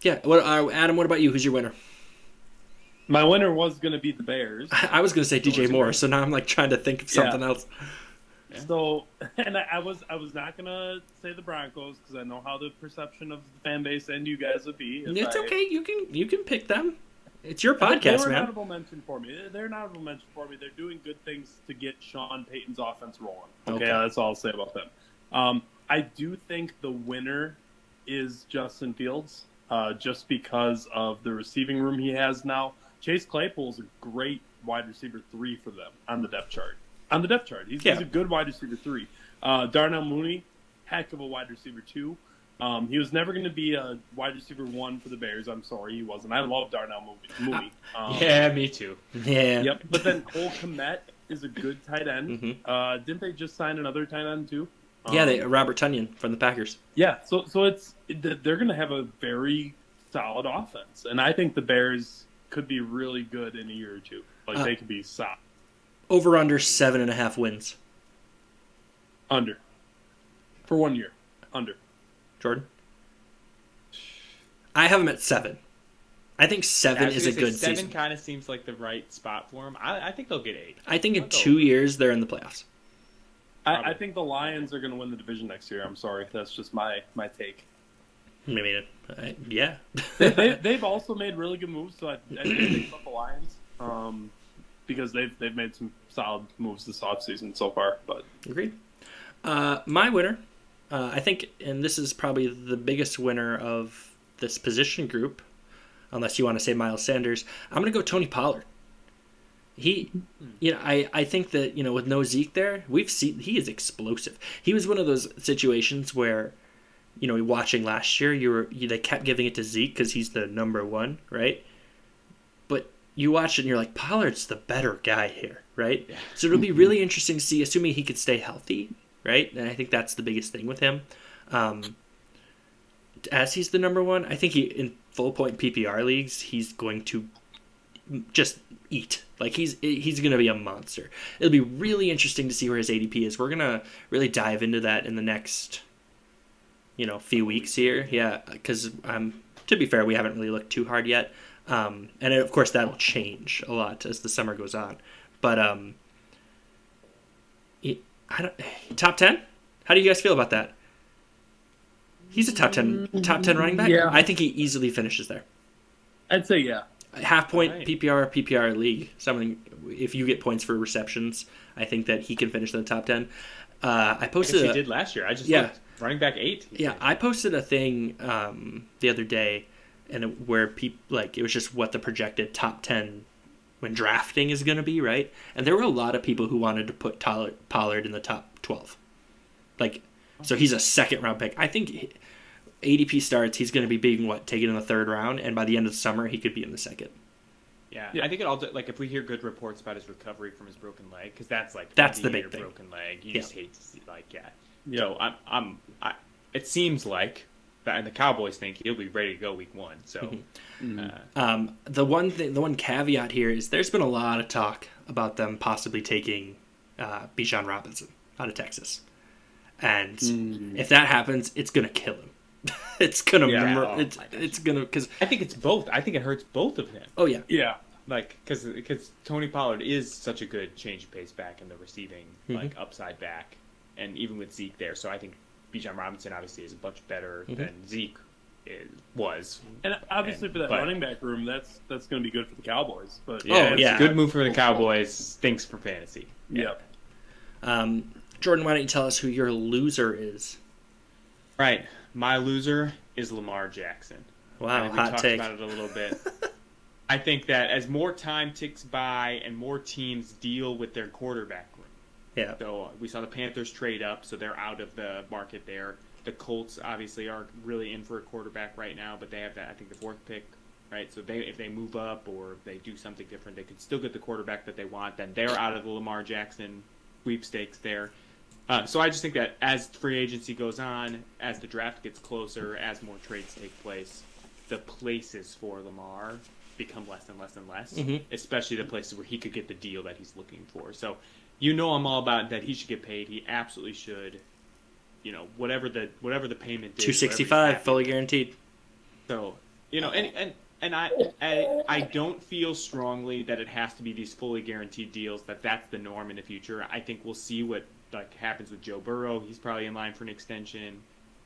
Yeah. Adam? What about you? Who's your winner? My winner was going to be the Bears. I was going to say DJ Moore, so now I'm trying to think of something else. Yeah. So, and I was not gonna say the Broncos because I know how the perception of the fan base and you guys would be. It's okay. You can pick them. It's your podcast, they're man. An honorable mention for me. They're an honorable mention for me. They're doing good things to get Sean Payton's offense rolling. Okay, that's all I'll say about them. I do think the winner is Justin Fields, just because of the receiving room he has now. Chase Claypool is a great wide receiver 3 for them on the depth chart. He's a good wide receiver 3. Darnell Mooney, heck of a wide receiver 2. He was never going to be a wide receiver 1 for the Bears. I'm sorry, he wasn't. I love Darnell Mooney. Yeah, me too. Yeah. Yep. But then Cole Kmet is a good tight end. Mm-hmm. Didn't they just sign another tight end too? Robert Tonyan from the Packers. Yeah. So they're going to have a very solid offense, and I think the Bears could be really good in a year or two. They could be solid. Over under 7.5 wins. Under. For 1 year. Under. Jordan? I have them at 7. I think 7 is a good 7 season. 7 kind of seems like the right spot for them. I think they'll get 8. I think in 2 years they're in the playoffs. I think the Lions are going to win the division next year. I'm sorry. That's just my take. Maybe. Yeah. They've also made really good moves, so I think they the Lions. Because they've made some solid moves this offseason so far. But agreed. My winner, I think, and this is probably the biggest winner of this position group, unless you want to say Miles Sanders, I'm going to go Tony Pollard. I think that, with no Zeke there, we've seen he is explosive. He was one of those situations where, watching last year, they kept giving it to Zeke because he's the number one, right? But you watch it and you're like, Pollard's the better guy here, right? Yeah. So it'll be really interesting to see, assuming he could stay healthy, right? And I think that's the biggest thing with him. As he's the number one, I think in full point PPR leagues, he's going to just eat. Like he's going to be a monster. It'll be really interesting to see where his ADP is. We're going to really dive into that in the next, few weeks here. Yeah, because to be fair, we haven't really looked too hard yet. And of course that'll change a lot as the summer goes on. But top 10? How do you guys feel about that? He's a top 10 running back. Yeah. I think he easily finishes there. I'd say yeah. Half point right. PPR league. Something if you get points for receptions, I think that he can finish in the top 10. I posted. He did last year. I just looked. Running back 8. Yeah, I posted a thing the other day, and where it was just what the projected top 10 when drafting is going to be, right? And there were a lot of people who wanted to put Pollard in the top 12. So he's a second round pick. I think ADP starts, he's going to be being taken in the third round, and by the end of the summer, he could be in the second. Yeah. I think it all if we hear good reports about his recovery from his broken leg, because that's the big thing. Broken leg, you just hate to see So it seems like, and the Cowboys think he'll be ready to go week 1. So the one caveat here is there's been a lot of talk about them possibly taking Bijan Robinson out of Texas, and if that happens, it's gonna kill him. It's gonna it's gonna because I think it's both. I think it hurts both of them. Oh yeah. Because Tony Pollard is such a good change of pace back in the receiving upside back, and even with Zeke there, so I think Bijan Robinson obviously is much better than Zeke was. And obviously for that running back room, that's going to be good for the Cowboys. But it's a good move for the Cowboys. Stinks for fantasy. Yeah. Jordan, why don't you tell us who your loser is? Right. My loser is Lamar Jackson. Wow, hot take. We talked about it a little bit. I think that as more time ticks by and more teams deal with their quarterback room. Yeah. So we saw the Panthers trade up, so they're out of the market there. The Colts obviously are really in for a quarterback right now, but they have that, I think, the 4th pick, right? So if they move up or if they do something different, they could still get the quarterback that they want. Then they're out of the Lamar Jackson sweepstakes there. So I just think that as free agency goes on, as the draft gets closer, as more trades take place, the places for Lamar become less and less and less, especially the places where he could get the deal that he's looking for. So I'm all about that he should get paid. He absolutely should. Whatever the payment is. $265 fully guaranteed. So, and I don't feel strongly that it has to be these fully guaranteed deals, that's the norm in the future. I think we'll see what happens with Joe Burrow. He's probably in line for an extension.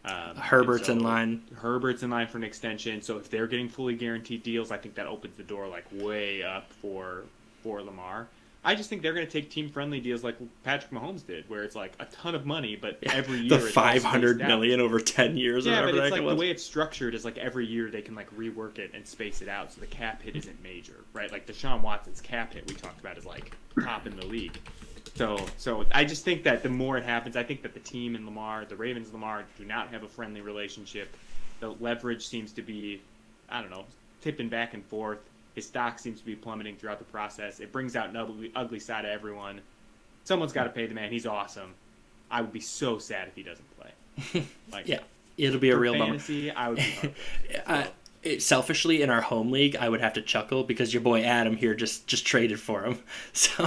Herbert's in line. Herbert's in line for an extension. So if they're getting fully guaranteed deals, I think that opens the door way up for Lamar. I just think they're going to take team-friendly deals like Patrick Mahomes did, where it's a ton of money, but every year the $500 million over 10 years. Yeah, but it's the way it's structured is every year they can rework it and space it out, so the cap hit isn't major, right? Deshaun Watson's cap hit we talked about is top in the league. So I just think that the more it happens, I think that the team and Lamar, the Ravens and Lamar, do not have a friendly relationship. The leverage seems to be, tipping back and forth. His stock seems to be plummeting throughout the process. It brings out an ugly side of everyone. Someone's got to pay the man. He's awesome. I would be so sad if he doesn't play. Yeah, it'll be a real fantasy, bummer. I would be heartbroken. Selfishly, in our home league, I would have to chuckle because your boy Adam here just traded for him. So,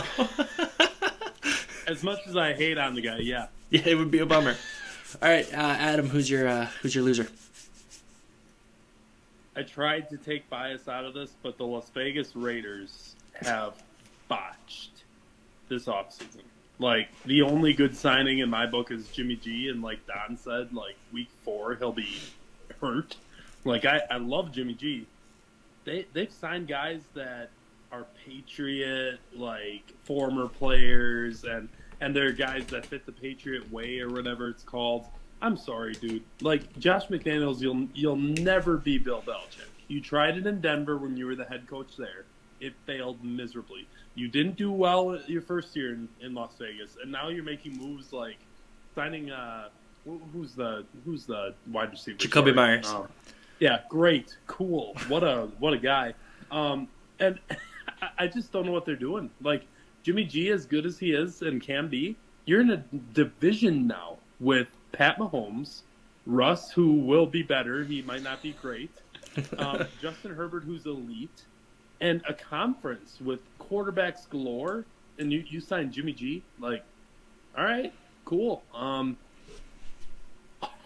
as much as I hate on the guy, yeah, it would be a bummer. All right, Adam, who's your loser? I tried to take bias out of this, but the Las Vegas Raiders have botched this offseason. The only good signing in my book is Jimmy G, and like Don said, week 4 he'll be hurt. I love Jimmy G. They've signed guys that are Patriot, former players, and they're guys that fit the Patriot way or whatever it's called. I'm sorry, dude. Josh McDaniels, you'll never be Bill Belichick. You tried it in Denver when you were the head coach there. it failed miserably. You didn't do well your first year in Las Vegas, and now you're making moves like signing who's the wide receiver? Jacoby Myers. Yeah, great, cool. What a guy. And I just don't know what they're doing. Like Jimmy G, as good as he is and can be, you're in a division now with Pat Mahomes, Russ, who will be better. He might not be great. Justin Herbert, who's elite, and a conference with quarterbacks galore. And you signed Jimmy G. Like, all right, cool.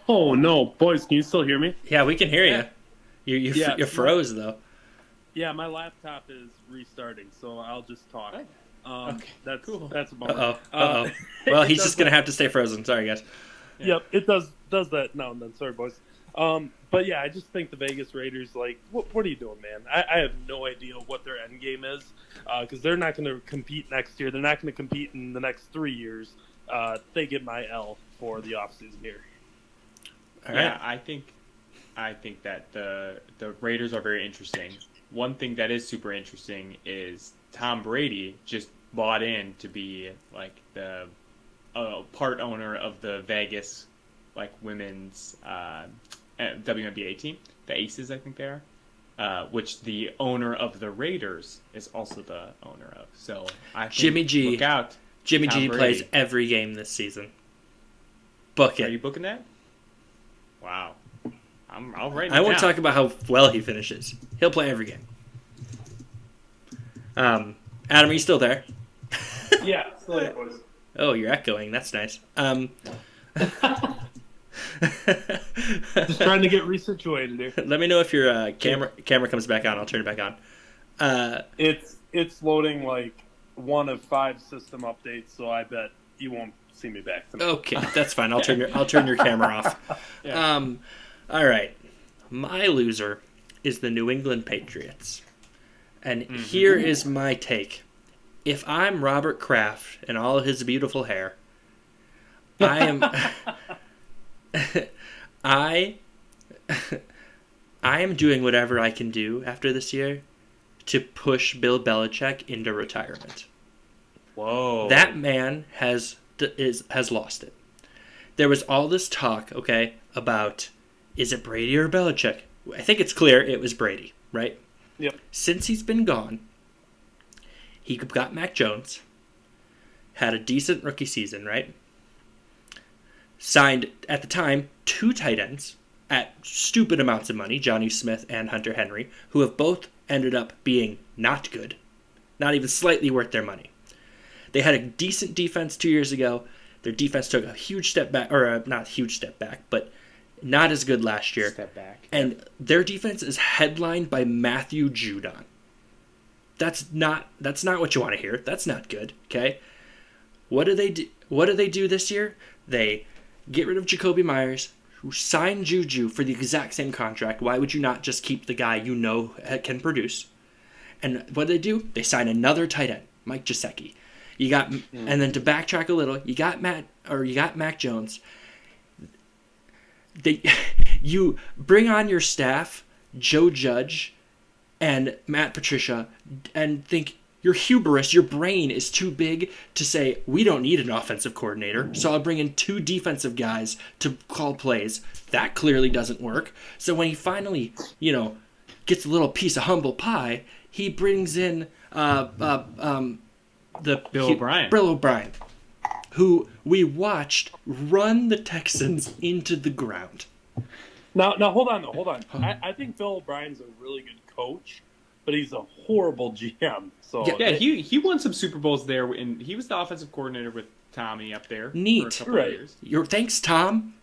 Oh no, boys, can you still hear me? Yeah, we can hear you. You froze though. Yeah, my laptop is restarting, so I'll just talk. Okay, that's cool. That's a bummer. Uh-oh. Well, he's just gonna have to stay frozen. Sorry, guys. Yeah. Yep, it does that now and then. Sorry, boys. But yeah, I just think the Vegas Raiders, like, what are you doing, man? I have no idea what their end game is, because they're not going to compete next year. They're not going to compete in the next 3 years. They get my L for the offseason here. All right. Yeah, I think that the Raiders are very interesting. One thing that is super interesting is Tom Brady just bought in to be like the part owner of the Vegas women's WNBA team, the Aces, I think they are, which the owner of the Raiders is also the owner of. So I think, Jimmy G. Look out, Jimmy G plays every game this season. Book it. Are you booking that? Wow. I'll write it I won't down. talk about how well he finishes. He'll play every game. Adam, are you still there? Yeah, still there, boys. Oh, you're echoing. That's nice. Just trying to get resituated here. Let me know if your camera comes back on. I'll turn it back on. It's loading like one of 5 system updates, so I bet you won't see me back tonight. Okay, that's fine. I'll turn your camera off. Yeah. All right. My loser is the New England Patriots. And here is my take. If I'm Robert Kraft and all his beautiful hair, I am doing whatever I can do after this year to push Bill Belichick into retirement. Whoa. That man has lost it. There was all this talk, okay, about is it Brady or Belichick? I think it's clear it was Brady, right? Yep. Since he's been gone, he got Mac Jones, had a decent rookie season, right? Signed, at the time, 2 tight ends at stupid amounts of money, Jonnu Smith and Hunter Henry, who have both ended up being not good, not even slightly worth their money. They had a decent defense 2 years ago. Their defense took a huge step back, or not huge step back, but not as good last year. Step back. And their defense is headlined by Matthew Judon. That's not what you want to hear. That's not good, okay? What do they do this year? They get rid of Jacoby Myers, who signed Juju for the exact same contract. Why would you not just keep the guy you know can produce? And what do? They sign another tight end, Mike Gesicki. You got, and then to backtrack a little, you got Mac Jones. You bring on your staff, Joe Judge and Matt Patricia, and think your hubris, your brain is too big to say, we don't need an offensive coordinator, so I'll bring in 2 defensive guys to call plays. That clearly doesn't work. So when he finally, gets a little piece of humble pie, he brings in Bill O'Brien, who we watched run the Texans into the ground. Now hold on. I think Bill O'Brien's a really good coach, but he's a horrible GM. So he won some Super Bowls there, and he was the offensive coordinator with Tommy up there. Neat, for a couple of years. Thanks, Tom.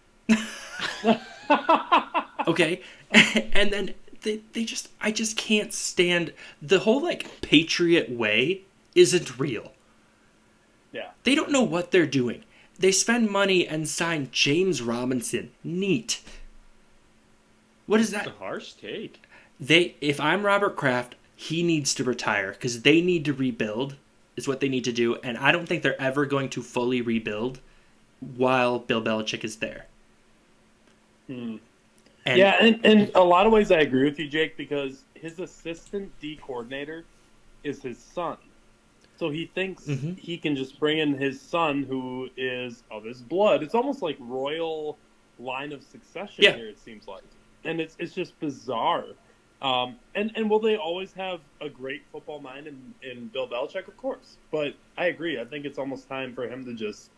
Okay, and then I just can't stand the whole Patriot way. Isn't real. Yeah, they don't know what they're doing. They spend money and sign James Robinson. Neat. What is that? That's a harsh take. If I'm Robert Kraft, he needs to retire because they need to rebuild is what they need to do. And I don't think they're ever going to fully rebuild while Bill Belichick is there. And in a lot of ways I agree with you, Jake, because his assistant D coordinator is his son. So he thinks he can just bring in his son, who is of his blood. It's almost like royal line of succession here, it seems like. And it's just bizarre. And will they always have a great football mind in Bill Belichick? Of course. But I agree. I think it's almost time for him to just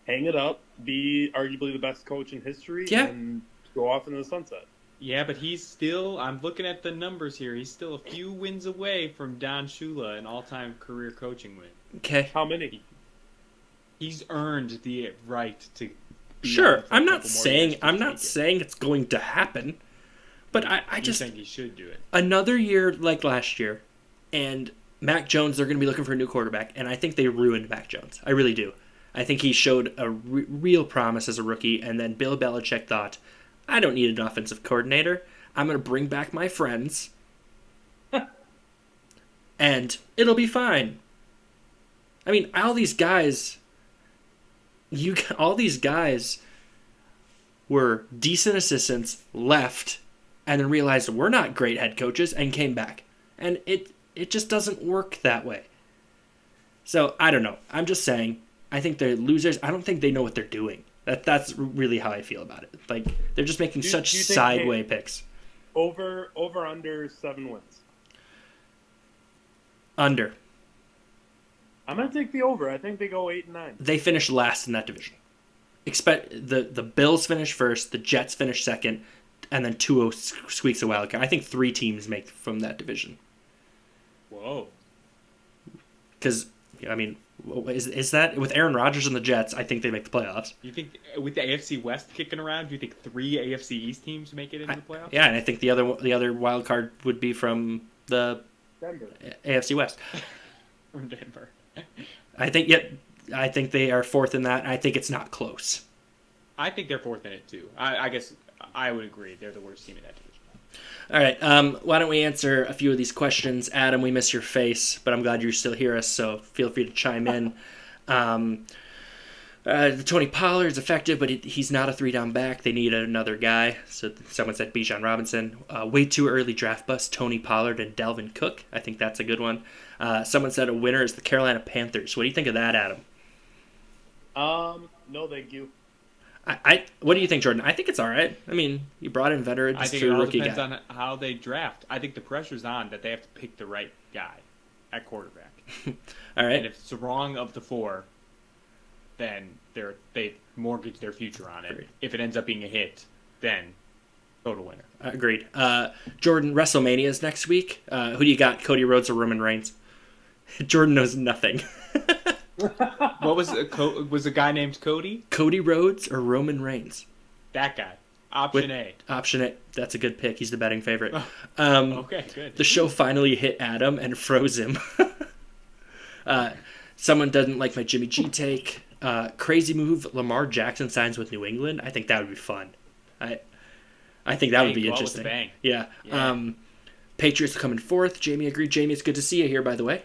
hang it up, be arguably the best coach in history, and go off into the sunset. Yeah, but he's still, I'm looking at the numbers here, he's still a few wins away from Don Shula, an all-time career coaching win. Okay. How many? He's earned the right to be Sure, I'm not saying it's going to happen, but I just think he should do it. Another year like last year, and Mac Jones, they're going to be looking for a new quarterback, and I think they ruined Mac Jones. I really do. I think he showed a real promise as a rookie, and then Bill Belichick thought, I don't need an offensive coordinator. I'm going to bring back my friends, and it'll be fine. I mean, all these guys were decent assistants, left, and then realized we're not great head coaches, and came back. And it just doesn't work that way. So, I don't know. I'm just saying, I think they're losers. I don't think they know what they're doing. That's really how I feel about it. Like, they're just making such sideway picks. Over under 7 wins. Under. I'm gonna take the over. I think they go 8-9. They finish last in that division. Expect the Bills finish first, the Jets finish second, and then 2-0 squeaks a wild card. I think 3 teams make from that division. Whoa. Because, I mean, is that with Aaron Rodgers and the Jets? I think they make the playoffs. You think with the AFC West kicking around, do you think 3 AFC East teams make it into the playoffs? Yeah, and I think the other wild card would be from the Denver. AFC West. From Denver. I think they are 4th in that. I think it's not close. I think they're 4th in it too. I guess I would agree they're the worst team in that division. All right, why don't we answer a few of these questions? Adam, we miss your face, but I'm glad you still hear us, so feel free to chime in. Tony Pollard's effective, but he's not a 3-down back. They need another guy. So someone said Bijan Robinson. Way too early draft bust, Tony Pollard and Dalvin Cook. I think that's a good one. Someone said a winner is the Carolina Panthers. What do you think of that, Adam? No, thank you. What do you think, Jordan? I think it's all right. I mean, you brought in veterans. I think it all depends on how they draft. I think the pressure's on that they have to pick the right guy at quarterback. All right. And if it's the wrong of the 4, then they mortgage their future on it. Agreed. If it ends up being a hit, then total winner. Agreed. Jordan, WrestleMania is next week. Who do you got, Cody Rhodes or Roman Reigns? Jordan knows nothing. What was a guy named Cody? Cody Rhodes or Roman Reigns? That guy. Option A. Option A. That's a good pick. He's the betting favorite. Okay, good. The show finally hit Adam and froze him. Someone doesn't like my Jimmy G take. Crazy move. Lamar Jackson signs with New England. I think that would be fun. I think that would be interesting. Bang. Yeah. Patriots coming 4th. Jamie agreed. Jamie, it's good to see you here, by the way.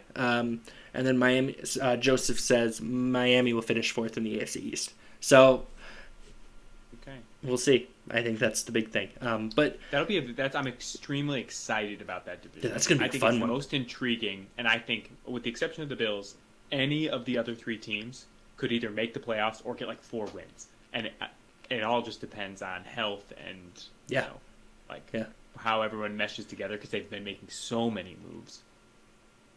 And then Miami. Joseph says Miami will finish 4th in the AFC East. So, okay, we'll see. I think that's the big thing. But I'm extremely excited about that division. That's going to be a fun one. I think it's most intriguing, and I think, with the exception of the Bills, any of the other 3 teams could either make the playoffs or get like 4 wins, and it all just depends on health and how everyone meshes together, because they've been making so many moves.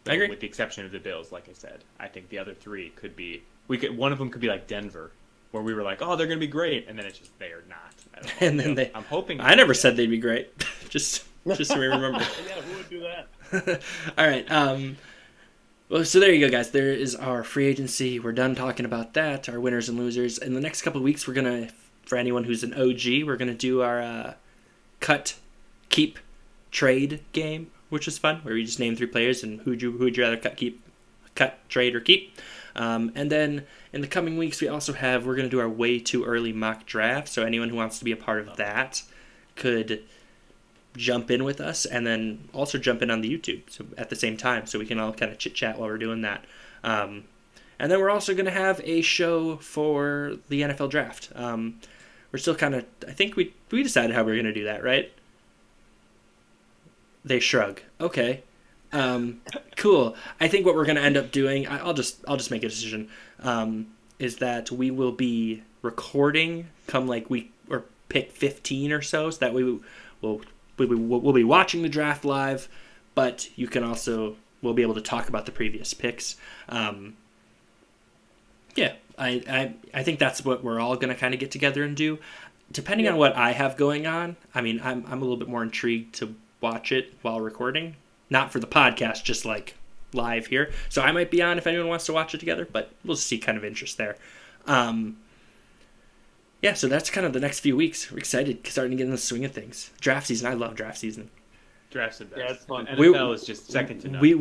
I agree. With the exception of the Bills, like I said, I think the other 3 could be. One of them could be like Denver, where we were like, "Oh, they're going to be great," and then it's just they are not. And then I'm hoping. I never said they'd be great. just so we remember. Yeah, who would do that? All right. Well, so there you go, guys. There is our free agency. We're done talking about that. Our winners and losers. In the next couple of weeks, we're gonna, for anyone who's an OG, we're gonna do our cut, keep, trade game, which is fun, where we just name 3 players and who'd you rather cut, trade, or keep. And then in the coming weeks, we're going to do our way too early mock draft. So anyone who wants to be a part of that could jump in with us, and then also jump in on the YouTube at the same time, so we can all kind of chit chat while we're doing that. And then we're also going to have a show for the NFL draft. We're still kind of, I think we decided how we were going to do that, right? They shrug. Okay. Cool. I think what we're going to end up doing, I'll just make a decision, is that we will be recording come like week or pick 15 or so that we'll be watching the draft live, but you can also, we'll be able to talk about the previous picks. Yeah, I think that's what we're all going to kind of get together and do. Depending on what I have going on, I mean, I'm a little bit more intrigued to watch it while recording. Not for the podcast, just like live here. So I might be on if anyone wants to watch it together, but we'll see kind of interest there. Yeah, so that's kind of the next few weeks. We're excited, starting to get in the swing of things. Draft season, I love draft season. Draft's the best. Yeah, it's fun. NFL is just second to none. We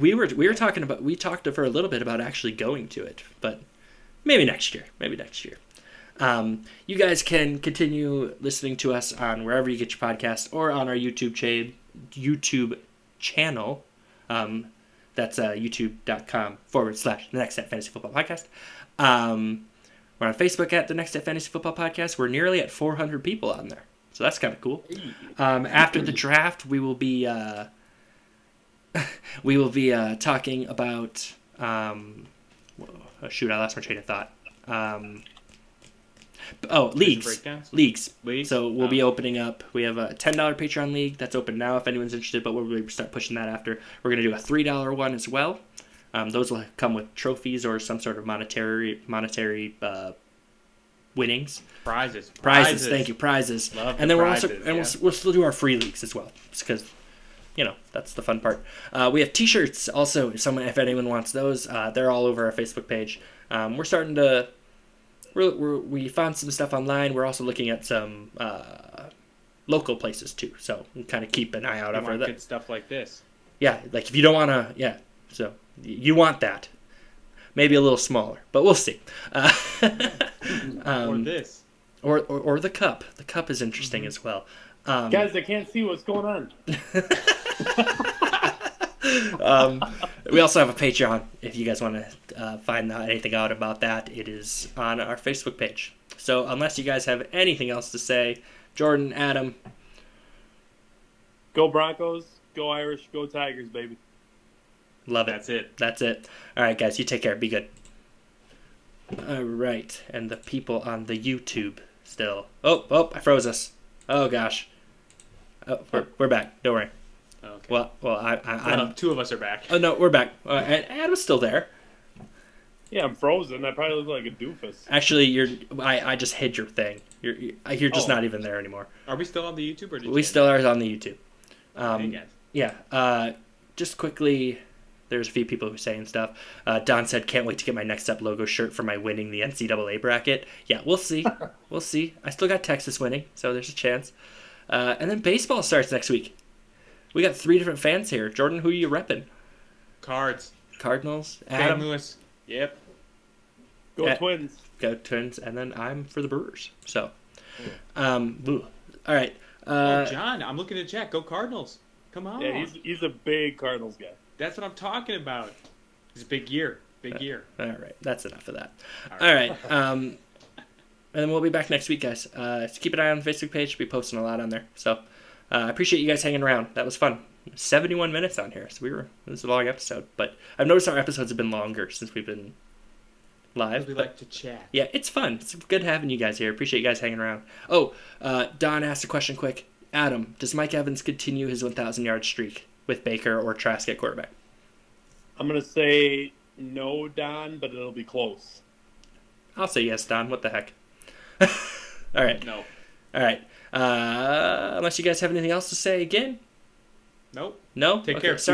talked for a little bit about actually going to it, but maybe next year. You guys can continue listening to us on wherever you get your podcast or on our YouTube channel. That's youtube.com/The Next Step Fantasy Football Podcast. We're on Facebook at The Next Step Fantasy Football Podcast. We're nearly at 400 people on there, so that's kind of cool. After the draft, we will be talking about. Shoot, I lost my train of thought. Leagues. So we'll be opening up. We have a $10 Patreon league that's open now if anyone's interested, but we'll start pushing that after. We're going to do a $3 one as well. Those will come with trophies or some sort of monetary winnings. Prizes. Thank you, prizes. Love and then prizes, we'll still do our free leagues as well, because that's the fun part. We have T-shirts also. If anyone wants those, they're all over our Facebook page. We're starting to. We found some stuff online. We're also looking at some local places too, so we'll kind of keep an eye out for that. Good stuff like this. Yeah, like if you don't want to, so you want that, maybe a little smaller, but we'll see. Or this, or the cup. The cup is interesting as well. Guys, I can't see what's going on. We also have a Patreon. If you guys want to find anything out about that, it is on our Facebook page. So unless you guys have anything else to say, Jordan, Adam. Go Broncos, go Irish, go Tigers, baby. Love it. That's it. All right, guys, you take care. Be good. All right, and the people on the YouTube still. Oh, I froze us. Oh, gosh. Oh, we're back. Don't worry. Okay. Well, I'm two of us are back. Oh no, we're back. And Adam's still there. Yeah, I'm frozen. I probably look like a doofus. Actually, I just hid your thing. You're just not even there anymore. Are we still on the YouTube, or did we still are on the YouTube? Hey guys. Yeah. Just quickly, there's a few people who are saying stuff. Don said, "Can't wait to get my Next Step logo shirt for my winning the NCAA bracket." Yeah, we'll see. We'll see. I still got Texas winning, so there's a chance. And then baseball starts next week. We got 3 different fans here. Jordan, who are you repping? Cards. Cardinals. Adam Lewis. Yep. Go Twins. Go Twins. And then I'm for the Brewers. So, all right. John, I'm looking at Jack. Go Cardinals. Come on. Yeah, he's a big Cardinals guy. That's what I'm talking about. It's a big year. Big year. All right. That's enough of that. All right. And then we'll be back next week, guys. So keep an eye on the Facebook page. We'll be posting a lot on there. So, I appreciate you guys hanging around. That was fun. 71 minutes on here, so it was a long episode. But I've noticed our episodes have been longer since we've been live. We like to chat. Yeah, it's fun. It's good having you guys here. Appreciate you guys hanging around. Oh, Don asked a question quick. Adam, does Mike Evans continue his 1,000-yard streak with Baker or Trask at quarterback? I'm going to say no, Don, but it'll be close. I'll say yes, Don. What the heck? All right. No. All right. Unless you guys have anything else to say again? Nope. No? Take care.